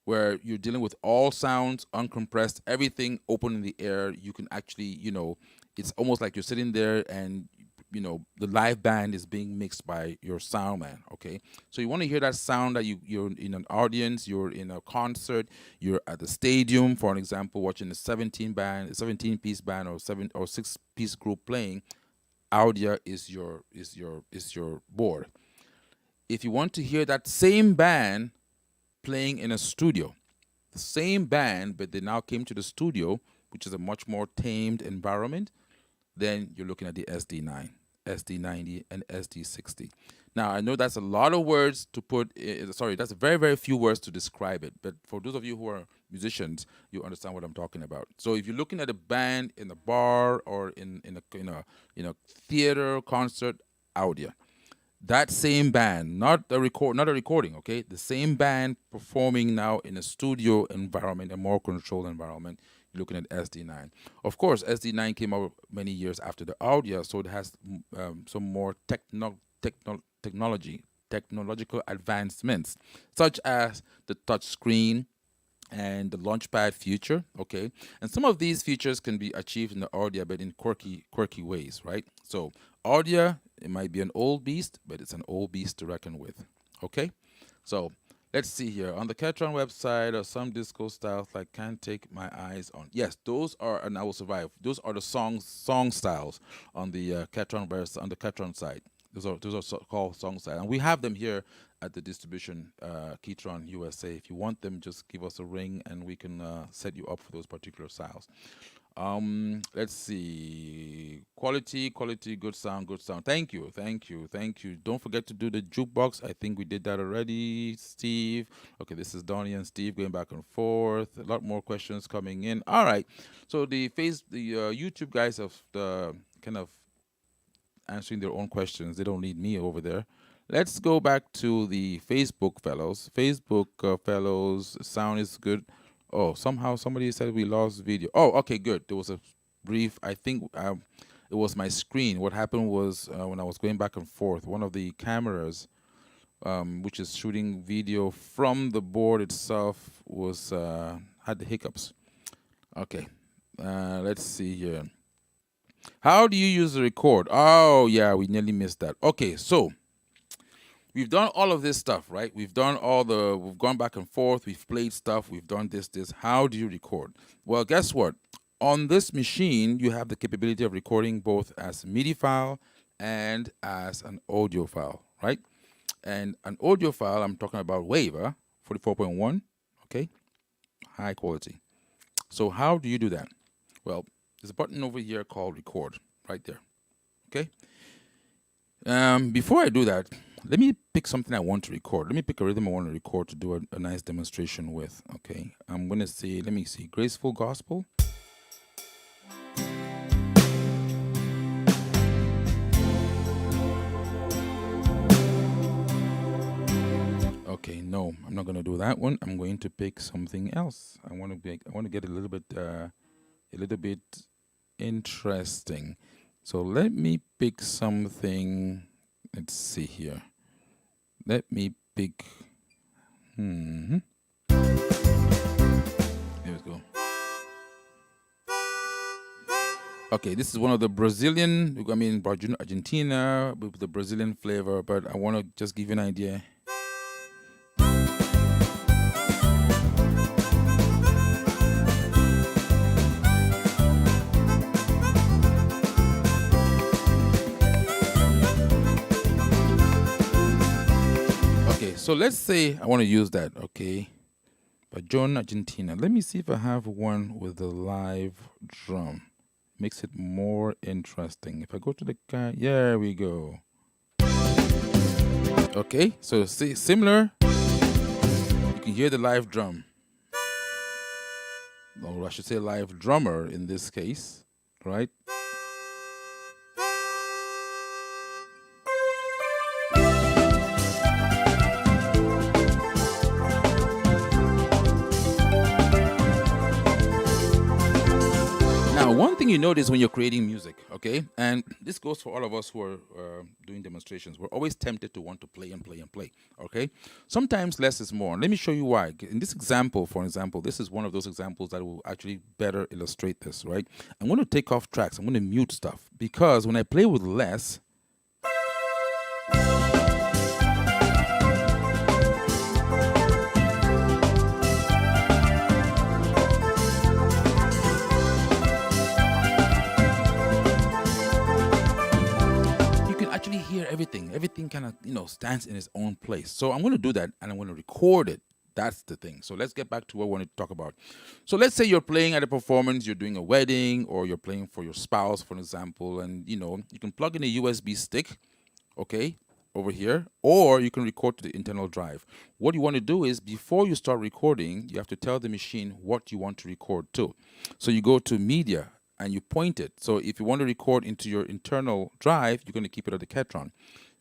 Where you're dealing with all sounds, uncompressed, everything open in the air. You can actually, you know, it's almost like you're sitting there and, you know, the live band is being mixed by your sound man, okay? So you want to hear that sound that you're in an audience, you're in a concert, you're at the stadium, for an example, watching a 17-piece band or 6-piece group playing. Audio is your board. If you want to hear that same band playing in a studio, the same band, but they now came to the studio, which is a much more tamed environment, then you're looking at the SD9, SD90, and SD60. Now, I know that's a lot of words to put, that's very, very few words to describe it, but for those of you who are musicians, you understand what I'm talking about. So if you're looking at a band in a bar or in a theater, concert, audio, that same band, not a recording, okay? The same band performing now in a studio environment, a more controlled environment, you're looking at SD9. Of course, SD9 came out many years after the audio, so it has some more technological advancements, such as the touch screen and the launchpad feature, okay? And some of these features can be achieved in the audio, but in quirky ways, right? So audio, it might be an old beast, but it's an old beast to reckon with, okay? So let's see here. On the KETRON website are some disco styles like Can't Take My Eyes On. Yes, those are, and I Will Survive. Those are the song styles on the KETRON site. Those are called song styles, and we have them here at the distribution, KETRON USA. If you want them, just give us a ring, and we can set you up for those particular styles. Let's see. Quality, good sound. Thank you. Don't forget to do the jukebox. I think we did that already, Steve. Okay, this is Donnie and Steve going back and forth. A lot more questions coming in. All right. So the YouTube guys have kind of answering their own questions. They don't need me over there. Let's go back to the Facebook fellows. Fellows, sound is good. Oh, somehow somebody said we lost video. Oh, okay, good. There was a brief, I think it was my screen. What happened was when I was going back and forth, one of the cameras, which is shooting video from the board itself, was had the hiccups. Okay, let's see here. How do you use the record? Oh, yeah, we nearly missed that. Okay, so we've done all of this stuff, right? We've gone back and forth, we've played stuff, we've done this. How do you record? Well, guess what? On this machine, you have the capability of recording both as MIDI file and as an audio file, right? And an audio file, I'm talking about Wave, 44.1, okay? High quality. So how do you do that? Well, there's a button over here called record, right there, okay? Before I do that, let me pick something I want to record. Let me pick a rhythm I want to record to do a nice demonstration with, okay? I'm going to say, let me see, Graceful Gospel. Okay, no, I'm not going to do that one. I'm going to pick something else. I want to get a little bit interesting. So let me pick something. Let's see here. Let me pick. Here we go. Okay, this is one of the Brazilian, Argentina with the Brazilian flavor, but I want to just give you an idea. Okay, so let's say I want to use that, okay? But John Argentina. Let me see if I have one with the live drum. Makes it more interesting. If I go to the car, there we go. Okay, so see, similar. You can hear the live drum. Or I should say live drummer in this case, right? One thing you notice when you're creating music, okay, and this goes for all of us who are doing demonstrations, we're always tempted to want to play and play and play, okay? Sometimes less is more. Let me show you why. In this example, for example, this is one of those examples that will actually better illustrate this, right? I'm going to take off tracks. I'm going to mute stuff because when I play with less, hear everything kind of stands in its own place. So I'm going to do that and I'm going to record it. That's the thing. So let's get back to what we want to talk about. So let's say you're playing at a performance, you're doing a wedding, or you're playing for your spouse, for example, and you can plug in a USB stick, okay, over here, or you can record to the internal drive. What you want to do is before you start recording, you have to tell the machine what you want to record to. So you go to media and you point it. So if you want to record into your internal drive, you're going to keep it at the KETRON.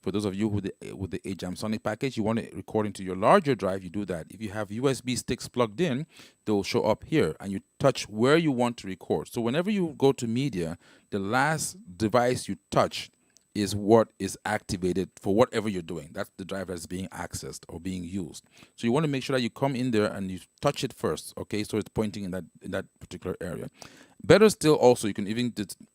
For those of you with the AjamSonic package, you want to record into your larger drive, you do that. If you have USB sticks plugged in, they'll show up here and you touch where you want to record. So whenever you go to media, the last device you touch is what is activated for whatever you're doing. That's the drive that's being accessed or being used. So you want to make sure that you come in there and you touch it first, okay? So it's pointing in that particular area. Better still, also, you can even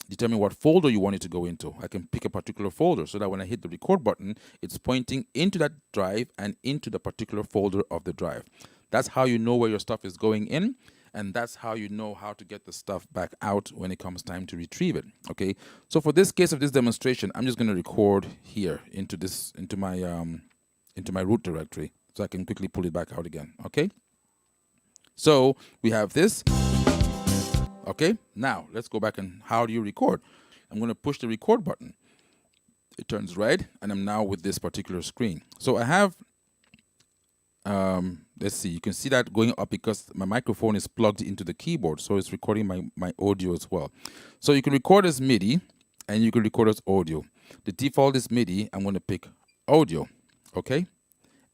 determine what folder you want it to go into. I can pick a particular folder so that when I hit the record button, it's pointing into that drive and into the particular folder of the drive. That's how you know where your stuff is going in, and that's how you know how to get the stuff back out when it comes time to retrieve it, okay? So for this case of this demonstration, I'm just going to record here into my root directory so I can quickly pull it back out again, okay? So we have this. Okay, now let's go back and how do you record? I'm going to push the record button. It turns red and I'm now with this particular screen. So I have, let's see, you can see that going up because my microphone is plugged into the keyboard. So it's recording my audio as well. So you can record as MIDI and you can record as audio. The default is MIDI. I'm going to pick audio, okay?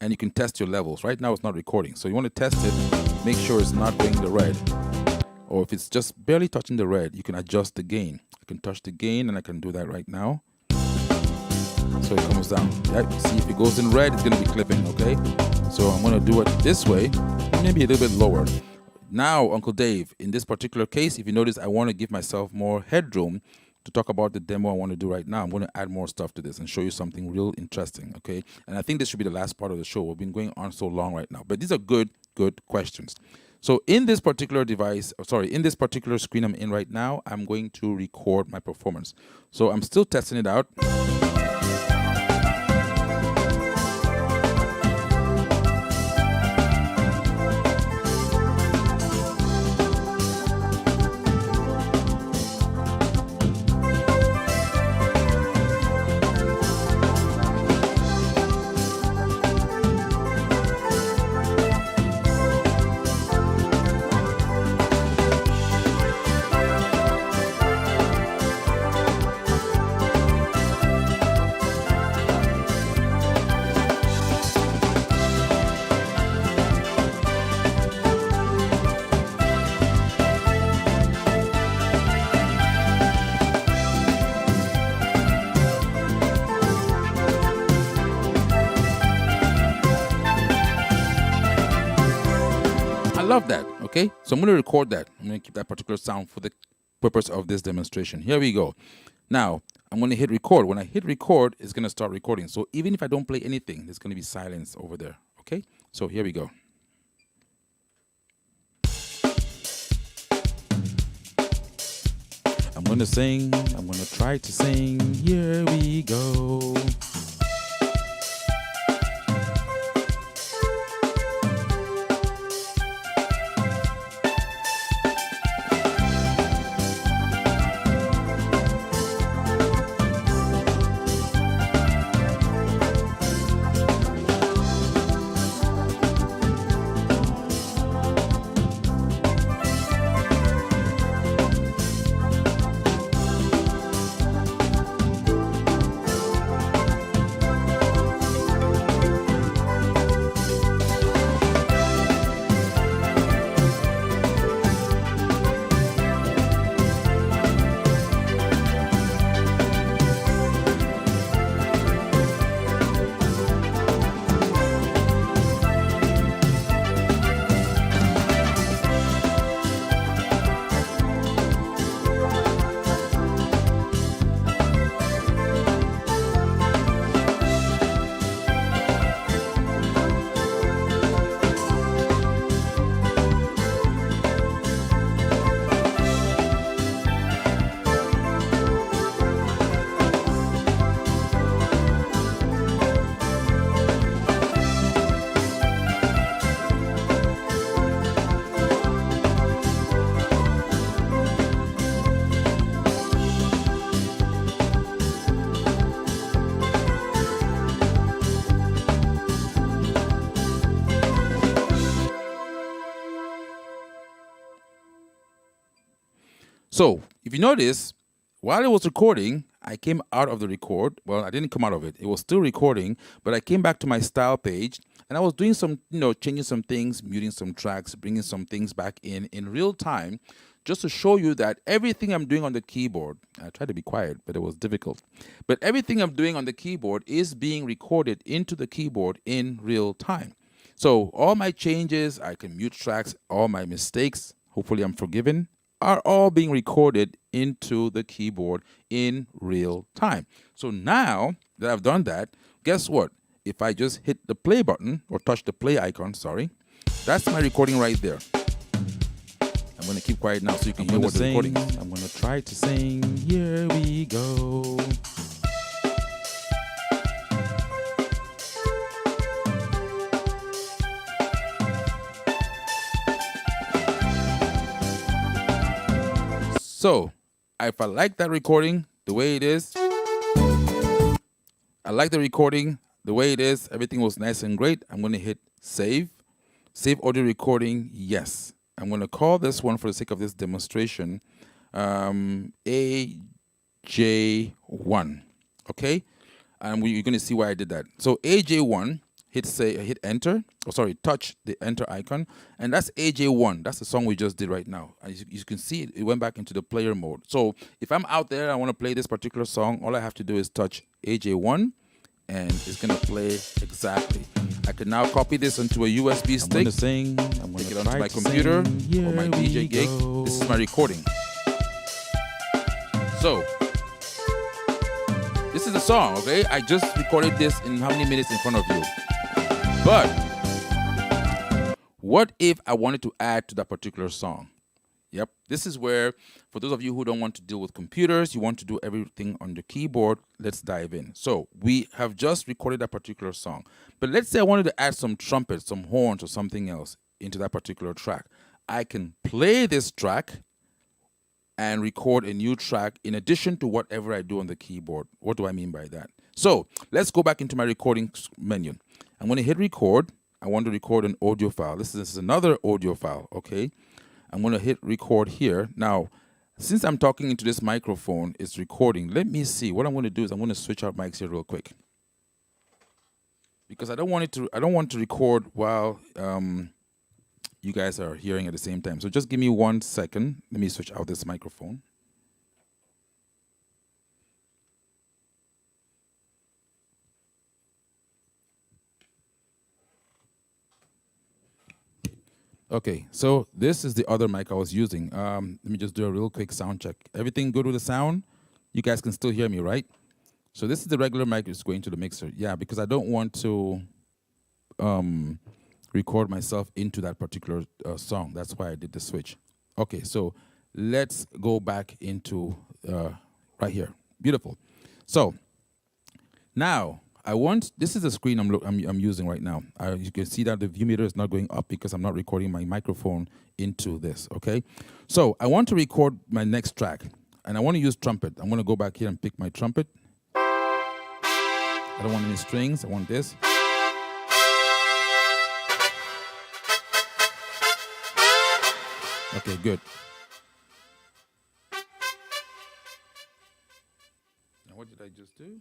And you can test your levels. Right now it's not recording. So you want to test it, make sure it's not going the red. Or if it's just barely touching the red, you can adjust the gain. I can touch the gain and I can do that right now. So it comes down. Yeah, see if it goes in red, it's going to be clipping, okay? So I'm going to do it this way, maybe a little bit lower. Now, Uncle Dave, in this particular case, if you notice, I want to give myself more headroom to talk about the demo I want to do right now. I'm going to add more stuff to this and show you something real interesting, okay? And I think this should be the last part of the show. We've been going on so long right now, but these are good questions. So in this particular device, in this particular screen I'm in right now, I'm going to record my performance. So I'm still testing it out. love that, okay? So I'm going to record that. I'm going to keep that particular sound for the purpose of this demonstration. Here we go. Now, I'm going to hit record. When I hit record, it's going to start recording. So even if I don't play anything, there's going to be silence over there, okay? So here we go. I'm going to sing. I'm going to try to sing. Here we go. So if you notice, while it was recording, I came out of the record. Well, I didn't come out of it. It was still recording, but I came back to my style page and I was doing some, changing some things, muting some tracks, bringing some things back in real time, just to show you that everything I'm doing on the keyboard, I tried to be quiet, but it was difficult. But everything I'm doing on the keyboard is being recorded into the keyboard in real time. So all my changes, I can mute tracks, all my mistakes, hopefully I'm forgiven, are all being recorded into the keyboard in real time. So now that I've done that, guess what? If I just hit the play button or touch the play icon, sorry, that's my recording right there. I'm going to keep quiet now so you can hear what the recording is. I'm going to try to sing. Here we go. So, if I like that recording the way it is, I like the recording the way it is, everything was nice and great, I'm going to hit save. Save audio recording, yes. I'm going to call this one, for the sake of this demonstration, AJ1, okay? And you're going to see why I did that. So AJ1, hit enter, touch the enter icon, and that's AJ1. That's the song we just did right now. As you can see, it went back into the player mode. So if I'm out there, I want to play this particular song, all I have to do is touch AJ1, and it's going to play exactly. I can now copy this onto a USB stick. I'm going to sing. I'm going to take it onto my computer or my DJ gig. This is my recording. So this is the song, okay? I just recorded this in how many minutes in front of you? But what if I wanted to add to that particular song? Yep, this is where, for those of you who don't want to deal with computers, you want to do everything on the keyboard, let's dive in. So we have just recorded that particular song. But let's say I wanted to add some trumpets, some horns, or something else into that particular track. I can play this track and record a new track in addition to whatever I do on the keyboard. What do I mean by that? So let's go back into my recording menu. I'm going to hit record. I want to record an audio file. This is another audio file, okay? I'm going to hit record here. Now, since I'm talking into this microphone, it's recording. Let me see. What I'm going to do is I'm going to switch out mics here real quick, because I don't want to record while you guys are hearing at the same time. So just give me 1 second. Let me switch out this microphone. Okay, so this is the other mic I was using. Let me just do a real quick sound check. Everything good with the sound? You guys can still hear me, right? So this is the regular mic that's going to the mixer. Yeah, because I don't want to record myself into that particular song. That's why I did the switch. Okay, so let's go back into right here. Beautiful. So now I want, this is the screen I'm using right now. You can see that the view meter is not going up because I'm not recording my microphone into this, okay? So I want to record my next track, and I want to use trumpet. I'm going to go back here and pick my trumpet. I don't want any strings. I want this. Okay, good. Now what did I just do?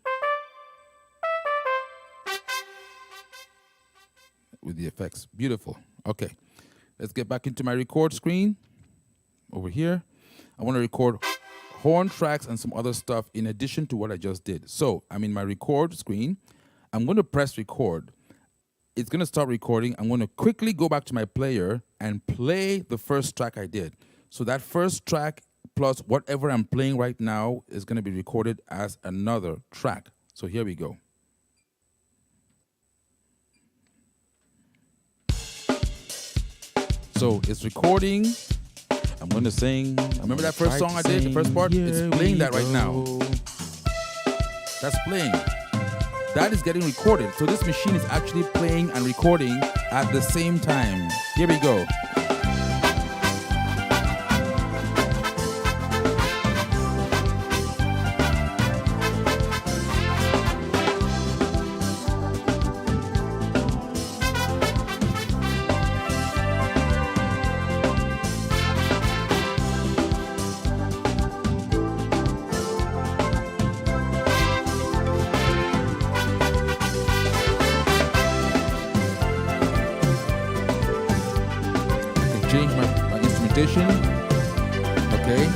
With the effects. Beautiful. Okay. Let's get back into my record screen. Over here. I want to record horn tracks and some other stuff in addition to what I just did. So I'm in my record screen. I'm going to press record. It's going to start recording. I'm going to quickly go back to my player and play the first track I did. So that first track plus whatever I'm playing right now is going to be recorded as another track. So here we go. So it's recording. I'm going to sing. Remember that first song I did, the first part? It's playing that right now. That's playing. That is getting recorded. So this machine is actually playing and recording at the same time. Here we go. Change my instrumentation. Okay.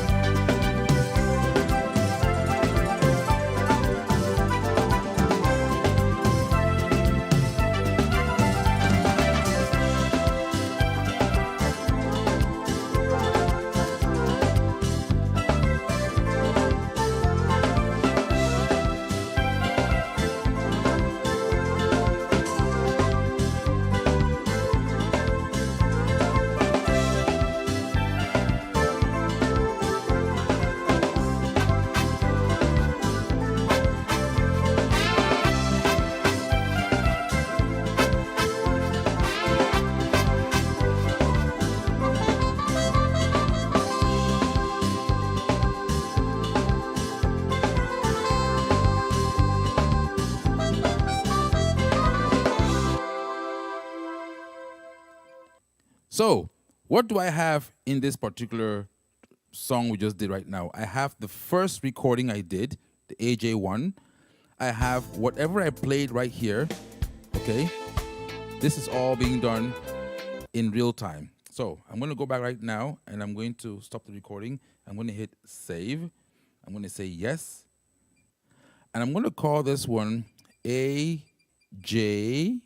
So, what do I have in this particular song we just did right now? I have the first recording I did, the AJ1. I have whatever I played right here, okay? This is all being done in real time. So, I'm going to go back right now, and I'm going to stop the recording. I'm going to hit save. I'm going to say yes. And I'm going to call this one AJ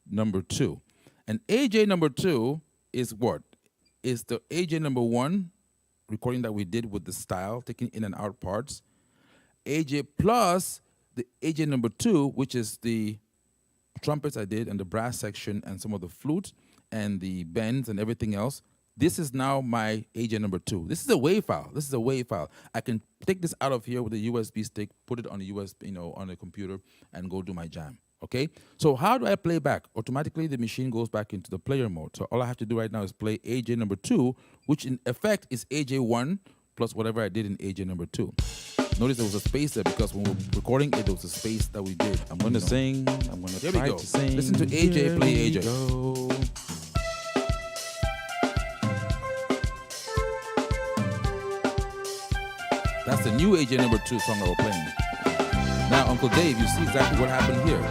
number 2. And AJ number 2 is what? Is the AJ number 1 recording that we did with the style, taking in and out parts. AJ plus the AJ number 2, which is the trumpets I did and the brass section and some of the flute and the bends and everything else. This is now my AJ number 2. This is a WAV file. This is a WAV file. I can take this out of here with a USB stick, put it on a USB, on a computer, and go do my jam. Okay, so how do I play back? Automatically, the machine goes back into the player mode. So all I have to do right now is play AJ number 2, which in effect is AJ1 plus whatever I did in AJ number 2. Notice there was a space there because when we were recording it, there was a space that we did. I'm going to sing. I'm going to try to sing. Listen to AJ play AJ. Go. That's the new AJ number 2 song that we're playing. Now, Uncle Dave, you see exactly what happened here.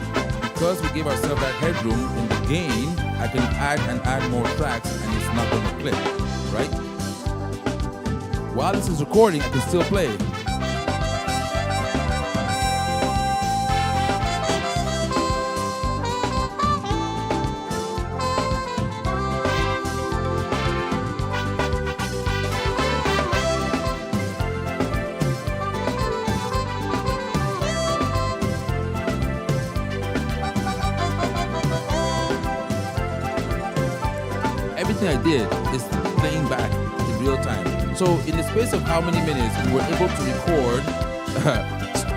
Because we gave ourselves that headroom in the gain, I can add more tracks and it's not going to clip, right? While this is recording, I can still play. everything I did is playing back in real time. So in the space of how many minutes we were able to record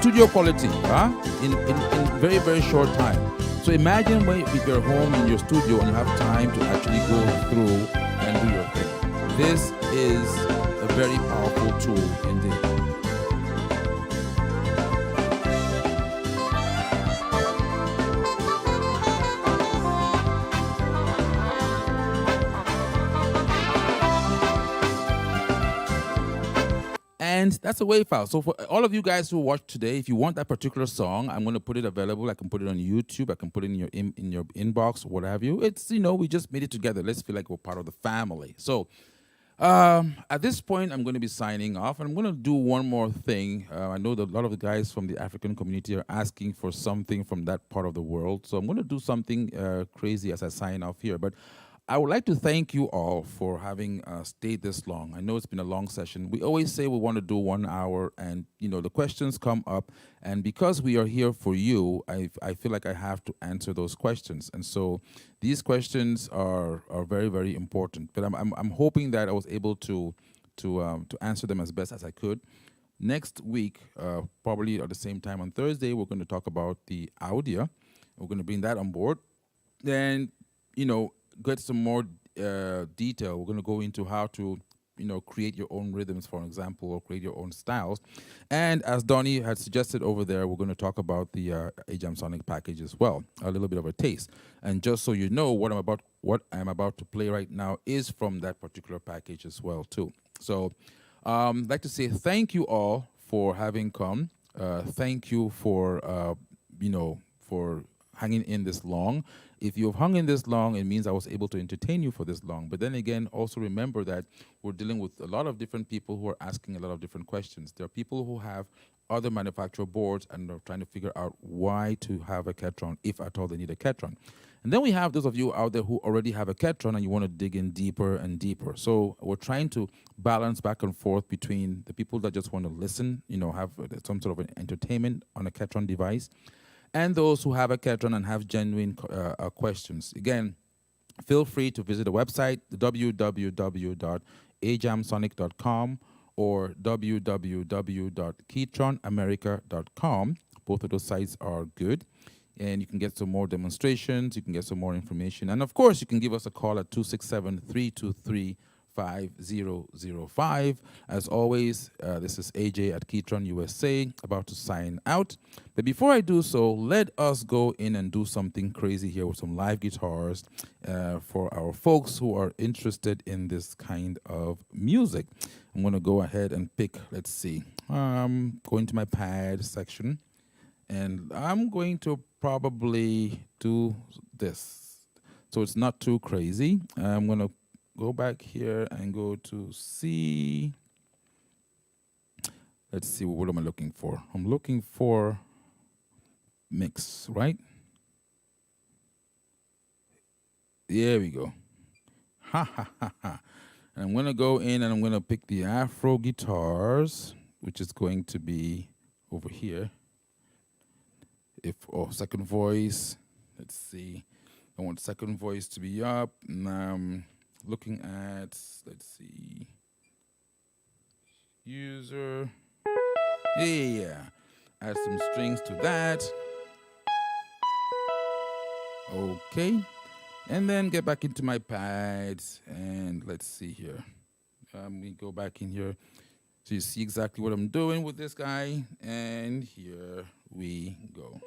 studio quality in very, very short time. So imagine if you're home in your studio and you have time to actually go through and do your thing. This is a very powerful tool indeed. And that's a WAV file. So for all of you guys who watch today, if you want that particular song, I'm going to put it available. I can put it on YouTube. I can put it in your inbox, what have you. It's, we just made it together. Let's feel like we're part of the family. So at this point, I'm going to be signing off. And I'm going to do one more thing. I know that a lot of the guys from the African community are asking for something from that part of the world. So I'm going to do something crazy as I sign off here. But I would like to thank you all for having stayed this long. I know it's been a long session. We always say we want to do 1 hour, and the questions come up, and because we are here for you, I feel like I have to answer those questions. And so these questions are very, very important. But I'm hoping that I was able to answer them as best as I could. Next week, probably at the same time on Thursday, we're going to talk about the audio. We're going to bring that on board. Then, get some more detail. We're going to go into how to, create your own rhythms, for example, or create your own styles. And as Donnie had suggested over there, we're going to talk about the AjamSonic package as well, a little bit of a taste. And just so you know, what I'm about to play right now is from that particular package as well, too. So I'd like to say thank you all for having come. Thank you for, for hanging in this long. If you've hung in this long, it means I was able to entertain you for this long. But then again, also remember that we're dealing with a lot of different people who are asking a lot of different questions. There are people who have other manufacturer boards and are trying to figure out why to have a KETRON, if at all they need a KETRON. And then we have those of you out there who already have a KETRON and you want to dig in deeper and deeper. So we're trying to balance back and forth between the people that just want to listen, have some sort of an entertainment on a KETRON device, and those who have a KETRON and have genuine questions. Again, feel free to visit the website, www.ajamsonic.com or www.ketronamerica.com. Both of those sites are good. And you can get some more demonstrations. You can get some more information. And, of course, you can give us a call at 267-323-5005. As always, this is AJ at KETRON USA, about to sign out. But before I do so, let us go in and do something crazy here with some live guitars for our folks who are interested in this kind of music. I'm going to go ahead and pick, let's see, go into my pad section, and I'm going to probably do this. So it's not too crazy. I'm going to go back here and go to C. Let's see, what am I looking for? I'm looking for mix, right? There we go. Ha, ha, ha, ha. And I'm going to go in and I'm going to pick the Afro guitars, which is going to be over here. Second voice. Let's see. I want second voice to be up. And looking at, let's see, user. Yeah. Add some strings to that. Okay. And then get back into my pads. And let's see here. We go back in here. So you see exactly what I'm doing with this guy. And here we go.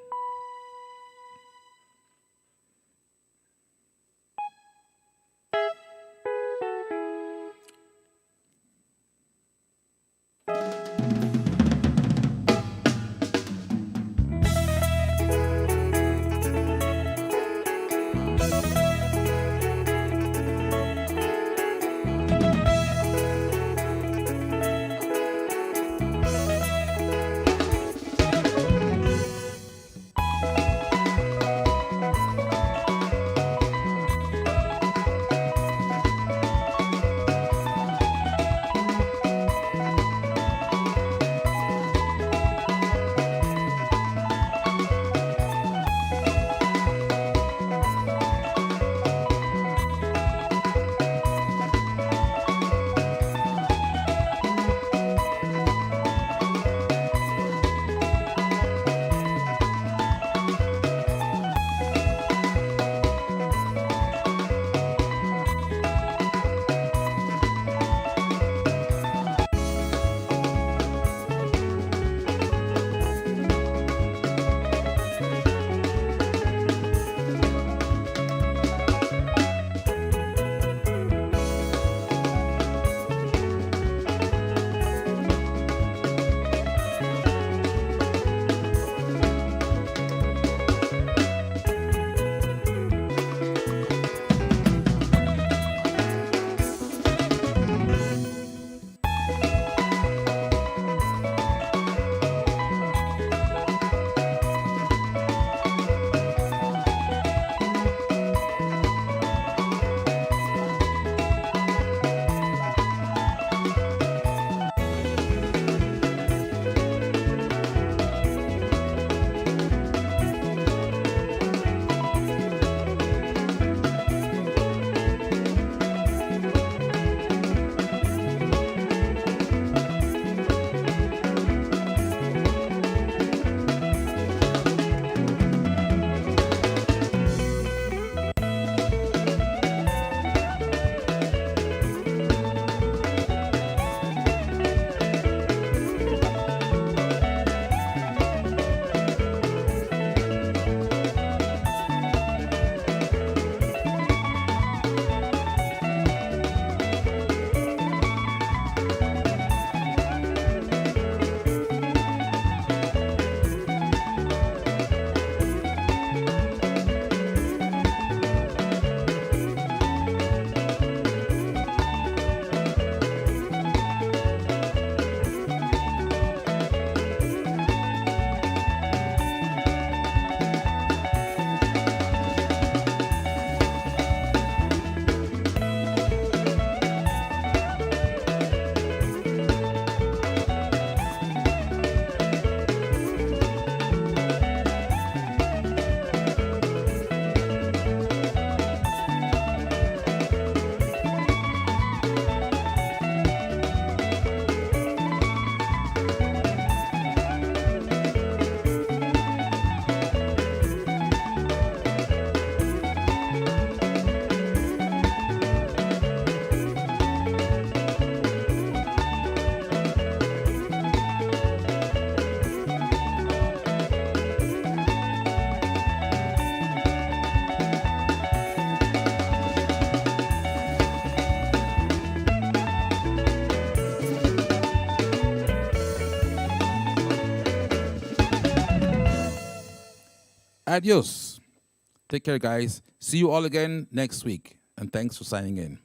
Adios. Take care, guys. See you all again next week. And thanks for signing in.